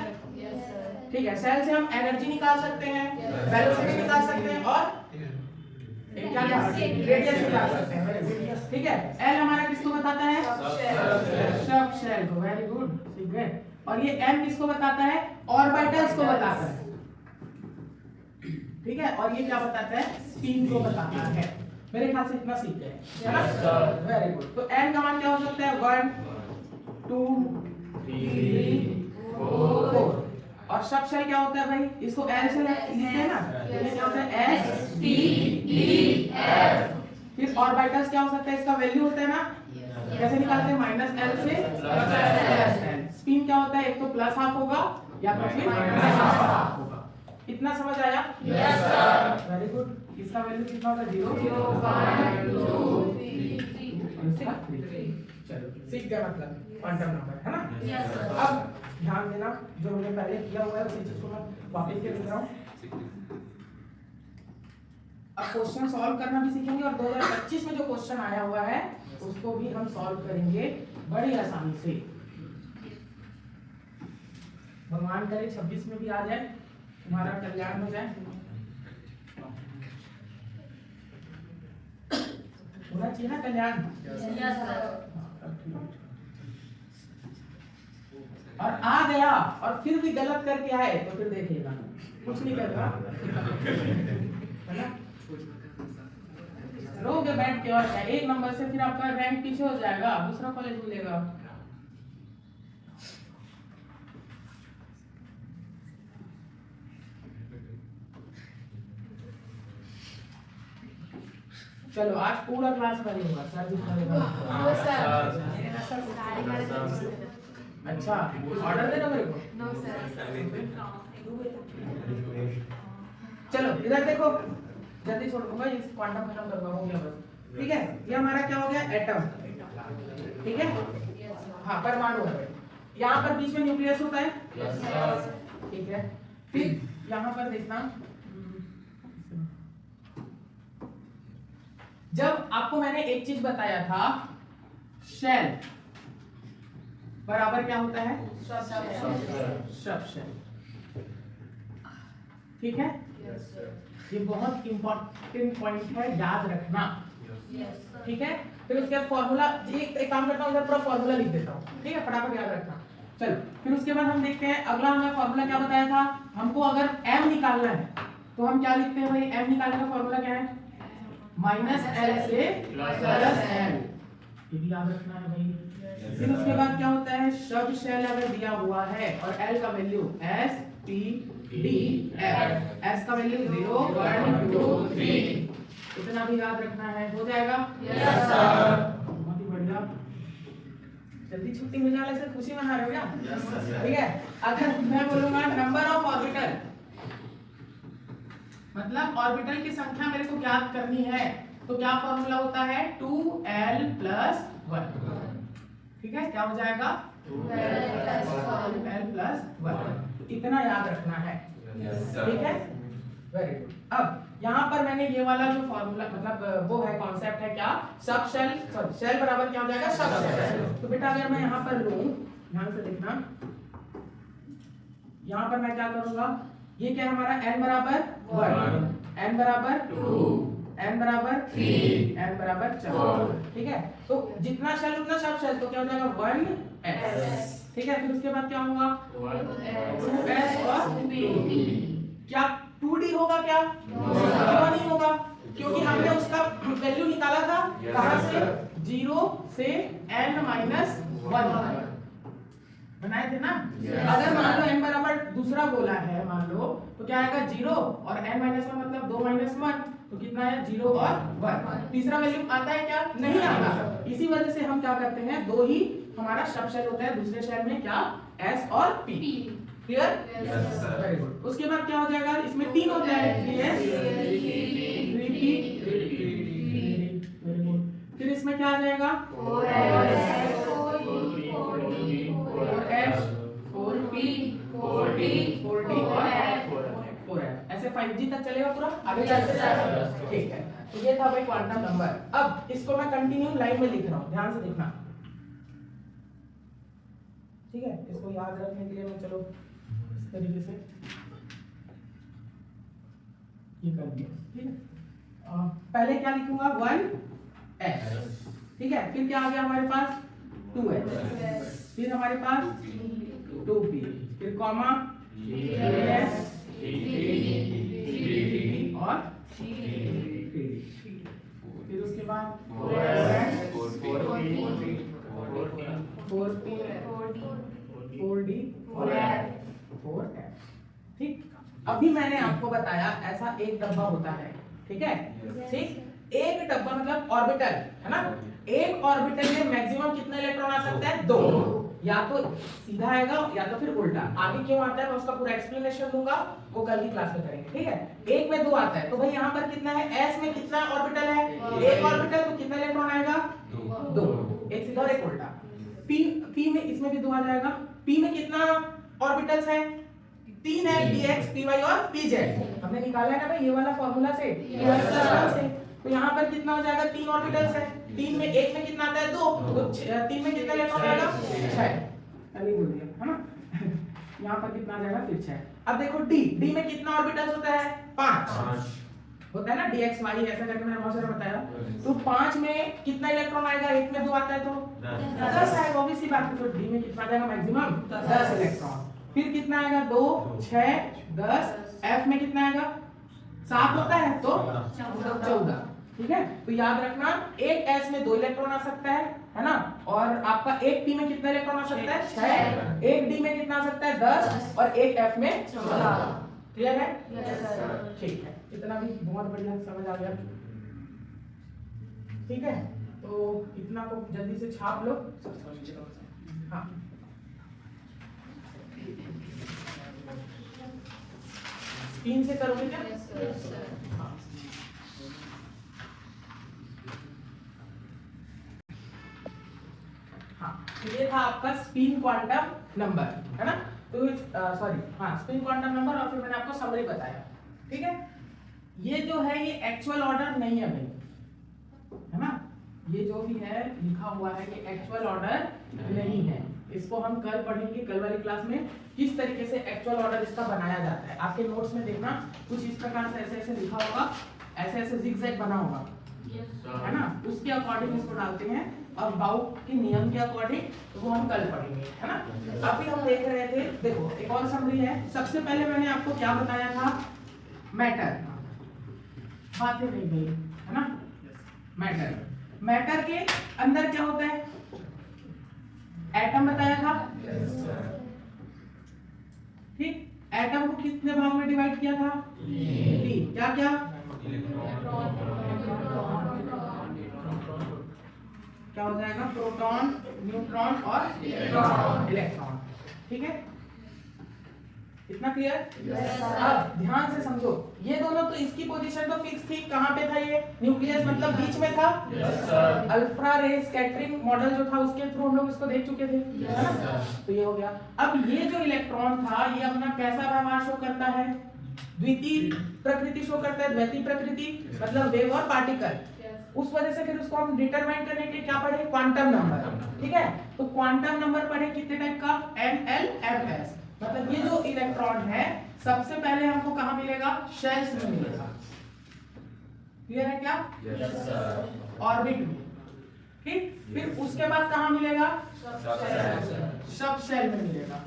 ठीक है। शेल से हम एनर्जी निकाल सकते हैं, वेलोसिटी निकाल सकते हैं, और क्या क्या रेडियस निकाल सकते हैं, ठीक है। L हमारा किसको बताता है, सब शेल को, वेरी गुड, ठीक है। और ये M किसको बताता है, ऑर्बिटल्स को बताता है, ठीक है। और ये क्या बताता है, स्पिन को बताता है। मेरे ख्याल से इतना सीख गए, वेरी गुड। तो N का मान क्या हो सकता है, 1 2 3 4। और सब शेल क्या होता है भाई, इसको L से लिखते हैं ना, तो ये क्या होता है, S P E F। फिर ऑर्बिटल्स क्या हो सकता है, इसका वैल्यू होता है ना, कैसे निकालते हैं, -L से +L। स्पिन क्या होता है, एक तो +½ होगा या तो फिर -12 होगा। इतना समझ आया? Yes sir. Very good. इसका वैल्यू कितना होगा? 0 चलो सीख गए, मतलब क्वांटम नंबर है ना। Yes sir. अब ध्यान देना, जो हमने पहले किया हुआ है उसी चीज को मैं वापस से लिख रहा हूँ। अब क्वेश्चन सॉल्व करना भी सीखेंगे और 2025 में जो क्वेश्चन आया हुआ है उसको भी हम सॉल्व करेंगे बड़ी आसानी से। भगवान करे 26 में भी आ जाए, तुम्हारा कल्याण हो जाए। होना चाहिए ना कल्याण। Yes sir. और आ गया और फिर भी गलत करके आए तो फिर देखिएगा कुछ नहीं करेगा, है ना। रोगे बैठ के और क्या, 1 नंबर से फिर आपका रैंक पीछे हो जाएगा, दूसरा कॉलेज मिलेगा। चलो आज पूरा क्लास में नहीं होगा सर, जितना नो सर। अच्छा ऑर्डर देना मेरे को। No sir. चलो इधर देखो, जल्दी छोड़ दूंगा, इस क्वांटम खत्म करवा हो गया बस। ठीक है, ये हमारा क्या हो गया? एटम। ठीक है, हाँ परमाणु है। यहाँ पर बीच में न्यूक्लियस होता है। ठीक है, फिर यहाँ पर देखना, जब आपको मैंने एक चीज बताया था, शेल बराबर क्या होता है? सब शेल। ठीक है, ये बहुत इंपॉर्टेंट पॉइंट है, याद रखना। ठीक है, फिर उसके बाद फॉर्मूला, एक काम करता हूँ, इधर पूरा फॉर्मूला लिख देता हूँ। ठीक है, फटाफट याद रखना। चलो फिर उसके बाद हम देखते हैं, अगला हमें फॉर्मूला क्या बताया था, हमको अगर m निकालना है तो हम क्या लिखते हैं भाई? m निकालने का फॉर्मूला क्या है? -l से +l। ये भी याद रखना है भाई। फिर उसके बाद क्या होता है, शब्द शेल अगर दिया हुआ है और l का value s p d f, s का वैल्यू 0 1 2 3, इतना भी याद रखना है। हो जाएगा? Yes sir. बहुत ही बढ़िया, जल्दी छुट्टी मिलने वाले से खुशी मना रहे हो क्या? ठीक है, अगर मैं बोलूंगा नंबर ऑफ ऑर्बिटल, मतलब ऑर्बिटल की संख्या मेरे को ज्ञात करनी है, तो क्या फॉर्मूला होता है? 2l + 1। ठीक है, क्या हो जाएगा? 2l + 1। इतना याद रखना है। ठीक है, वेरी गुड। अब यहाँ पर मैंने ये वाला जो फॉर्मूला, मतलब वो है, कॉन्सेप्ट है क्या? सब शेल, सॉरी शेल बराबर क्या हो जाएगा? सब शेल। तो बेटा अगर मैं यहाँ पर लूं, ध्यान से देखना, यहाँ पर मैं क्या करूंगा, ये क्या है हमारा? n बराबर 1, n बराबर 2, n बराबर 3, n बराबर 4। ठीक है, तो जितना शेल उतना सब शेल, तो क्या हो जाएगा? 1s। ठीक है, फिर उसके बाद क्या होगा? 2s और 2d। क्या 2d होगा क्या? क्यों नहीं होगा? क्योंकि हमने उसका वैल्यू निकाला था कहां से? 0 से n - 1 बनाए थे ना। अगर मान लो n बराबर दूसरा बोला है, मान लो, तो क्या आएगा? 0 और n - 1 मतलब 2 - 1, तो कितना है? 0 और 1। तीसरा वैल्यू आता है क्या? नहीं आता। इसी वजह से हम क्या करते हैं, दो ही हमारा सब शेल होता है, दूसरे शेल में क्या? s और p। क्लियर? Very good. उसके बाद क्या हो जाएगा? इसमें 3 होता है, 3s 3p। Very good. फिर इसमें क्या आ जाएगा? 4s 4p 4d 4d और 4f। ऐसे 5G तक चलेगा पूरा, आगे चलते जाएगा। ठीक है, तो ये था भाई क्वांटम नंबर। अब इसको मैं कंटिन्यू लाइन में लिख रहा हूँ, ध्यान से देखना। ठीक है, इसको याद रखने के लिए मैं चलो इस तरीके से ये कर दिया। ठीक है, पहले क्या लिखूंगा? 1s। ठीक है, फिर क्या आ गया हमारे पास? 2s। फिर हमारे पास 2p, फिर कॉमा 3s 3p और 3d। फिर उसके बाद 4s 4p 4d 4f। ठीक, अभी मैंने आपको बताया ऐसा एक डब्बा होता है। ठीक है, ठीक, एक डब्बा मतलब ऑर्बिटल है ना। एक ऑर्बिटल में मैक्सिमम कितने इलेक्ट्रॉन आ सकते हैं? 2। या तो सीधा आएगा या तो फिर उल्टा। आगे क्यों आता है मैं उसका पूरा एक्सप्लेनेशन दूंगा, वो कल की क्लास में करेंगे, ठीक है। एक में 2 आता है तो भाई यहाँ पर कितना है, s में कितना ऑर्बिटल है, एक ऑर्बिटल, तो कितना इलेक्ट्रॉन आएगा, 2, एक सीधा और एक उल्टा। p में इसमें भी 2 आ जाएगा। p में कितना ऑर्बिटल्स है, 3 है, px py और pz। हमने निकाला है ना भाई ये वाला फॉर्मूला से। तो यहाँ पर कितना हो जाएगा, 3 ऑर्बिटल्स है। 3 में एक में कितना आता है, 2, तो 3 में कितना इलेक्ट्रॉन आएगा, 6। पहले बोल दिया है ना। यहाँ पर कितना आ जाएगा, फिर 6। अब देखो d में कितना ऑर्बिटल्स होता है, 5 होता है ना, dx y ऐसा करके मैंने बहुत सारा बताया। तो 5 में कितना इलेक्ट्रॉन आएगा, एक में 2 आता है तो 10 आएगा, ऑब्वियस सी बात है। तो d में कितना आ जाएगा, मैक्सिमम 10 इलेक्ट्रॉन। फिर कितना आएगा, 2, 6, 10। f में कितना आएगा, 7 होता है तो 14, ठीक है। तो याद रखना एक s में 2 इलेक्ट्रॉन आ सकता है ना। और आपका एक p में कितना इलेक्ट्रॉन आ सकता है, 6। एक d में कितना आ सकता है, 10। और एक f में 14। क्लियर है, ठीक है। इतना भी बहुत बढ़िया समझ आ गया, ठीक है। तो इतना को जल्दी से छाप लो। हाँ स्क्रीन से करोगे क्या, हाँ। हाँ ये था आपका स्पिन क्वांटम नंबर, है ना। तो स्पिन क्वांटम नंबर, और फिर मैंने आपको समरी बताया, ठीक है। ये जो है ये एक्चुअल ऑर्डर नहीं है भाई, है ना। ये जो भी है लिखा हुआ है ये एक्चुअल ऑर्डर नहीं है। इसको हम कल पढ़ेंगे, कल वाली क्लास में किस तरीके से एक्चुअल ऑर्डर इसका बनाया जाता है। आपके नोट्स में देखना कुछ इस प्रकार से ऐसे ऐसे लिखा होगा, ऐसे ऐसे जिगजैग बना होगा, है ना। उसके अकॉर्डिंग इसको डालते हैं, और बाउक के नियम के अकॉर्डिंग वो हम कल पढ़ेंगे, है ना। अभी हम देख रहे थे, देखो एक और समरी है। सबसे पहले मैंने आपको क्या बताया था, मैटर, बातें नहीं गई, है ना। मैटर के अंदर क्या होता है, एटम बताया था, ठीक। एटम को कितने भाग में डिवाइड किया था, 3। क्या क्या, क्या हो जाएगा, प्रोटॉन, न्यूट्रॉन और इलेक्ट्रॉन, ठीक है। इतना क्लियर। अब ध्यान से समझो, ये दोनों तो इसकी पोजीशन तो फिक्स थी, कहाँ पे था ये, न्यूक्लियस मतलब बीच में था। अल्ट्रा रे स्कैटरिंग मॉडल जो था उसके थ्रू हम लोग इसको देख चुके थे, है ना। तो ये हो गया। अब ये जो इलेक्ट्रॉन था ये अपना कैसा व्यवहार शो करता है, द्वितीय प्रकृति शो करता है। द्वितीय प्रकृति मतलब वेव और पार्टिकल। उस वजह से फिर उसको हम डिटरमाइन करने के लिए क्या पढ़े, क्वांटम नंबर, ठीक है। तो क्वांटम नंबर पढ़े कितने टाइप का, NL-MS। मतलब ये जो इलेक्ट्रॉन है सबसे पहले हमको कहाँ मिलेगा, शेल्स में मिलेगा। क्लियर है क्या, ऑर्बिट में, ठीक। फिर उसके बाद कहाँ मिलेगा, सब शेल में मिलेगा।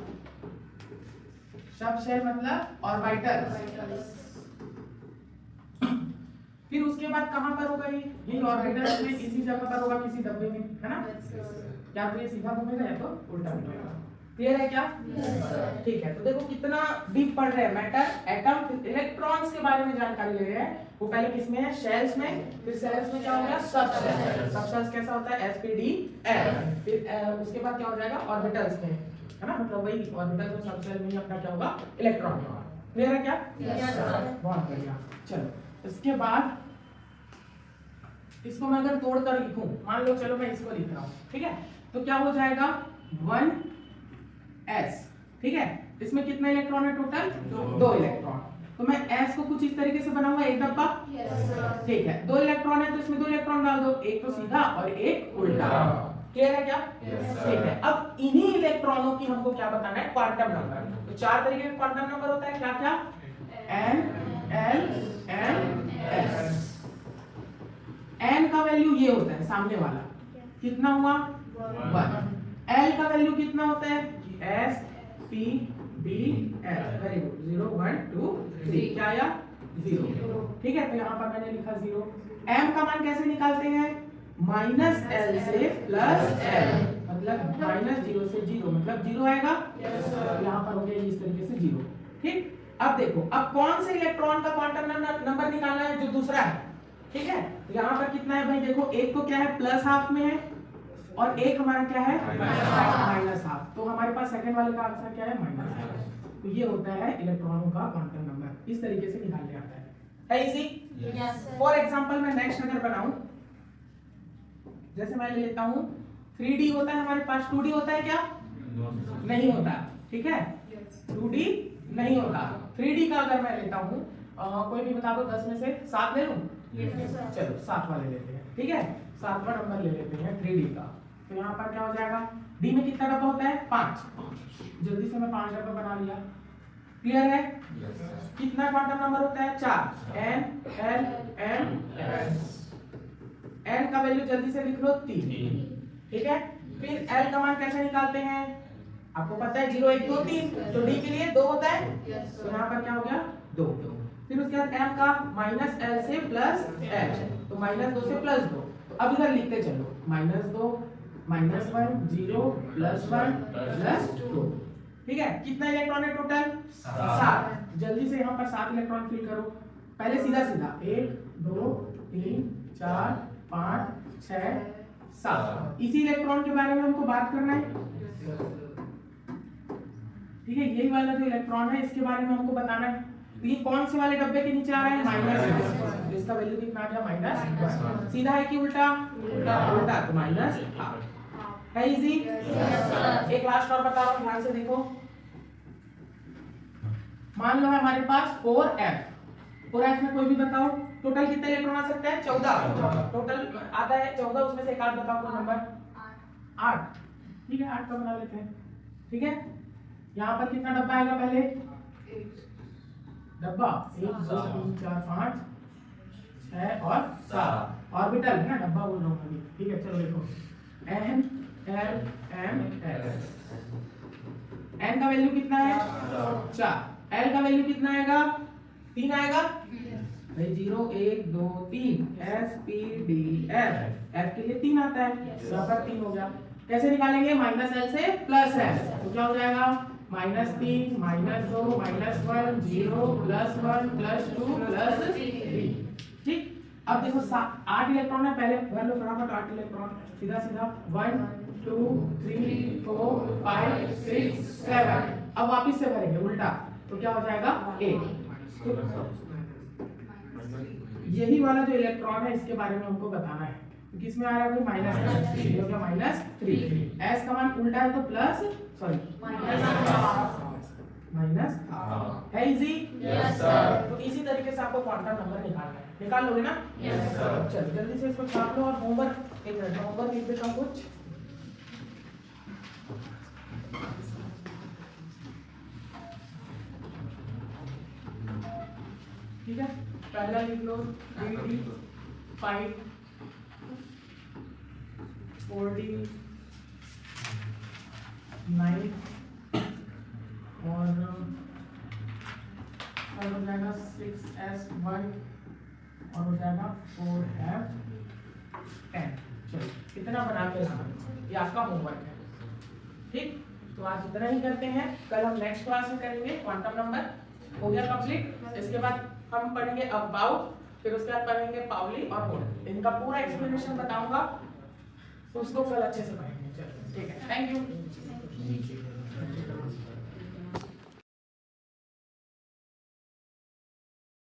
सब शेल मतलब ऑर्बिटल। फिर उसके बाद कहाँ पर होगा, ये ऑर्बिटल में इसी जगह पर होगा, किसी डब्बे में, है ना। या तो ये सीधा घूमेगा या तो उल्टा घूमेगा। क्लियर है क्या, ठीक है। तो देखो कितना डीप पढ़ रहे हैं, मैटर, एटम, इलेक्ट्रॉन्स के बारे में जानकारी ले रहे हैं। वो पहले किसमें है, शेल्स में। फिर शेल्स में क्या हो गया, सबशेल। सबशेल्स कैसा होता है, sp-d-f। फिर उसके बाद क्या हो जाएगा, ऑर्बिटल्स में, है ना। मतलब वही ऑर्बिटल्स में, सबशेल में ही अपना क्या होगा, इलेक्ट्रॉन होगा। क्लियर है क्या, बहुत बढ़िया। चलो इसके बाद इसको मैं अगर तोड़ कर लिखूं, मान लो चलो मैं इसको लिख रहा हूं, ठीक है। तो क्या हो जाएगा, 1s, ठीक है। इसमें कितना इलेक्ट्रॉन है टोटल, 2 इलेक्ट्रॉन। तो मैं s को कुछ इस तरीके से बनाऊंगा, एक डब्बा, ठीक है। 2 इलेक्ट्रॉन है तो इसमें 2 इलेक्ट्रॉन डाल दो, एक तो सीधा और एक उल्टा। क्लियर है क्या, ठीक है। अब इन्हीं इलेक्ट्रॉनों की हमको क्या बताना है, क्वांटम नंबर। तो 4 तरीके का क्वांटम नंबर होता है, क्या क्या, n, l, m, s। n का वैल्यू ये होता है सामने वाला, कितना हुआ, 1। l का वैल्यू कितना होता है, s p d f। Very good, 0 1 2 3। क्या आया, 0, ठीक है। तो यहाँ पर मैंने लिखा 0। m का मान कैसे निकालते हैं, -l से +l, मतलब -0 से 0 मतलब 0 आएगा। यहाँ पर हो गया इस तरीके से 0, ठीक। अब देखो, अब कौन से इलेक्ट्रॉन का क्वांटम नंबर निकालना है, जो दूसरा है, ठीक है। तो यहाँ पर कितना है भाई, देखो एक तो क्या है, +½ में है, और एक हमारा क्या है -12। -12। तो हमारे पास सेकंड वाले का आंसर क्या है -12। तो ये होता है इलेक्ट्रॉनों का क्वांटम नंबर, इस तरीके से निकालने आता है easy. Yes, sir. For example मैं नेक्स्ट अगर बनाऊं, जैसे मैं ले लेता हूं 3D होता है हमारे पास, 2D होता है क्या? नहीं होता, ठीक है, 2D नहीं होता। 3D का अगर मैं लेता हूं, कोई भी बता दो 10 में से 7 ले लूं? Yes, sir. चलो 7 वाले लेते हैं, ठीक है, 7वां नंबर ले लेते हैं 3D का। तो यहाँ पर क्या हो जाएगा, D में कितना डब्बा होता है 5, जल्दी से मैं 5 डब्बा बना लिया, क्लियर है? कितना क्वांटम नंबर होता है 4, N L M S। N का वैल्यू जल्दी से लिख लो 3, ठीक है। फिर L का मान कैसे निकालते हैं, आपको पता है 0 1 2 3, तो D के लिए 2 होता है, तो यहाँ पर क्या हो गया 2। फिर उसके बाद M का -L से +H, तो -2 से +2। तो अब इधर लिखते चलो -2 -1 0 +1 +2, ठीक है। कितना इलेक्ट्रॉन है टोटल 7। जल्दी से यहाँ पर 7 इलेक्ट्रॉन फिल करो, पहले सीधा सीधा 1 2 3 4 5 6 7। इसी इलेक्ट्रॉन के बारे में हमको बात करना है, ठीक है। यही वाला जो इलेक्ट्रॉन है इसके बारे में हमको बताना है। तो ये कौन से वाले डब्बे के नीचे आ रहा है -1, तो इसका वैल्यू कितना आ गया -1। सीधा है कि उल्टा? उल्टा, तो -12 है इजी। एक लास्ट और बता रहा हूँ, ध्यान से देखो। मान लो हमारे पास 4f में कोई भी बताओ टोटल कितने इलेक्ट्रॉन आ सकते हैं 14 टोटल आता है 14, उसमें से एक आठ बताओ कोई नंबर 8, ठीक है 8 का बना लेते हैं, ठीक है। यहाँ पर कितना डब्बा आएगा, पहले डब्बा 1 2 3 4 5 6 और 7 ऑर्बिटल है ना, डब्बा बोल रहा हूँ अभी, ठीक है। चलो देखो N L M S, N का वैल्यू कितना है 4, L का वैल्यू कितना आएगा 3 आएगा भाई, 0 1 2 3 S P D F, F के लिए 3 आता है, यहाँ पर 3 हो गया। कैसे निकालेंगे, -L से +L, तो क्या हो जाएगा -3 -2 -1 0 +1 +2 +3, ठीक। अब देखो 8 इलेक्ट्रॉन है, पहले भर लो फटाफट 8 इलेक्ट्रॉन, सीधा सीधा 1 2 3 4 5 6 7। अब वापिस से भरेंगे उल्टा, तो क्या हो जाएगा 1। यही वाला जो इलेक्ट्रॉन है इसके बारे में हमको बताना है, तो किसमें आ रहा है भाई -3, हो गया -3। S का मान उल्टा है तो प्लस, सॉरी माइनस है इजी। Yes sir. तो इसी तरीके से आपको क्वांटम नंबर निकालना है, निकाल लोगे ना? Yes sir. चलो जल्दी से इसको छाप लो और होमवर्क, एक मिनट होमवर्क लिख देता हूँ कुछ। ठीक है, पहला लिख लो 3D 5 4D 9 और हो जाएगा 6S1 और हो जाएगा 4F10। चलो इतना बना के रखना, ये आपका होमवर्क है, ठीक। तो आज इतना ही करते हैं, कल हम नेक्स्ट क्लास में करेंगे क्वांटम नंबर, हो गया कंप्लीट। इसके बाद हम पढ़ेंगे अबाउट, फिर उसके बाद पढ़ेंगे पाउली और मोल, इनका पूरा एक्सप्लेनेशन बताऊंगा, तो उसको कल अच्छे से पढ़ेंगे। चलो ठीक है, थैंक यू।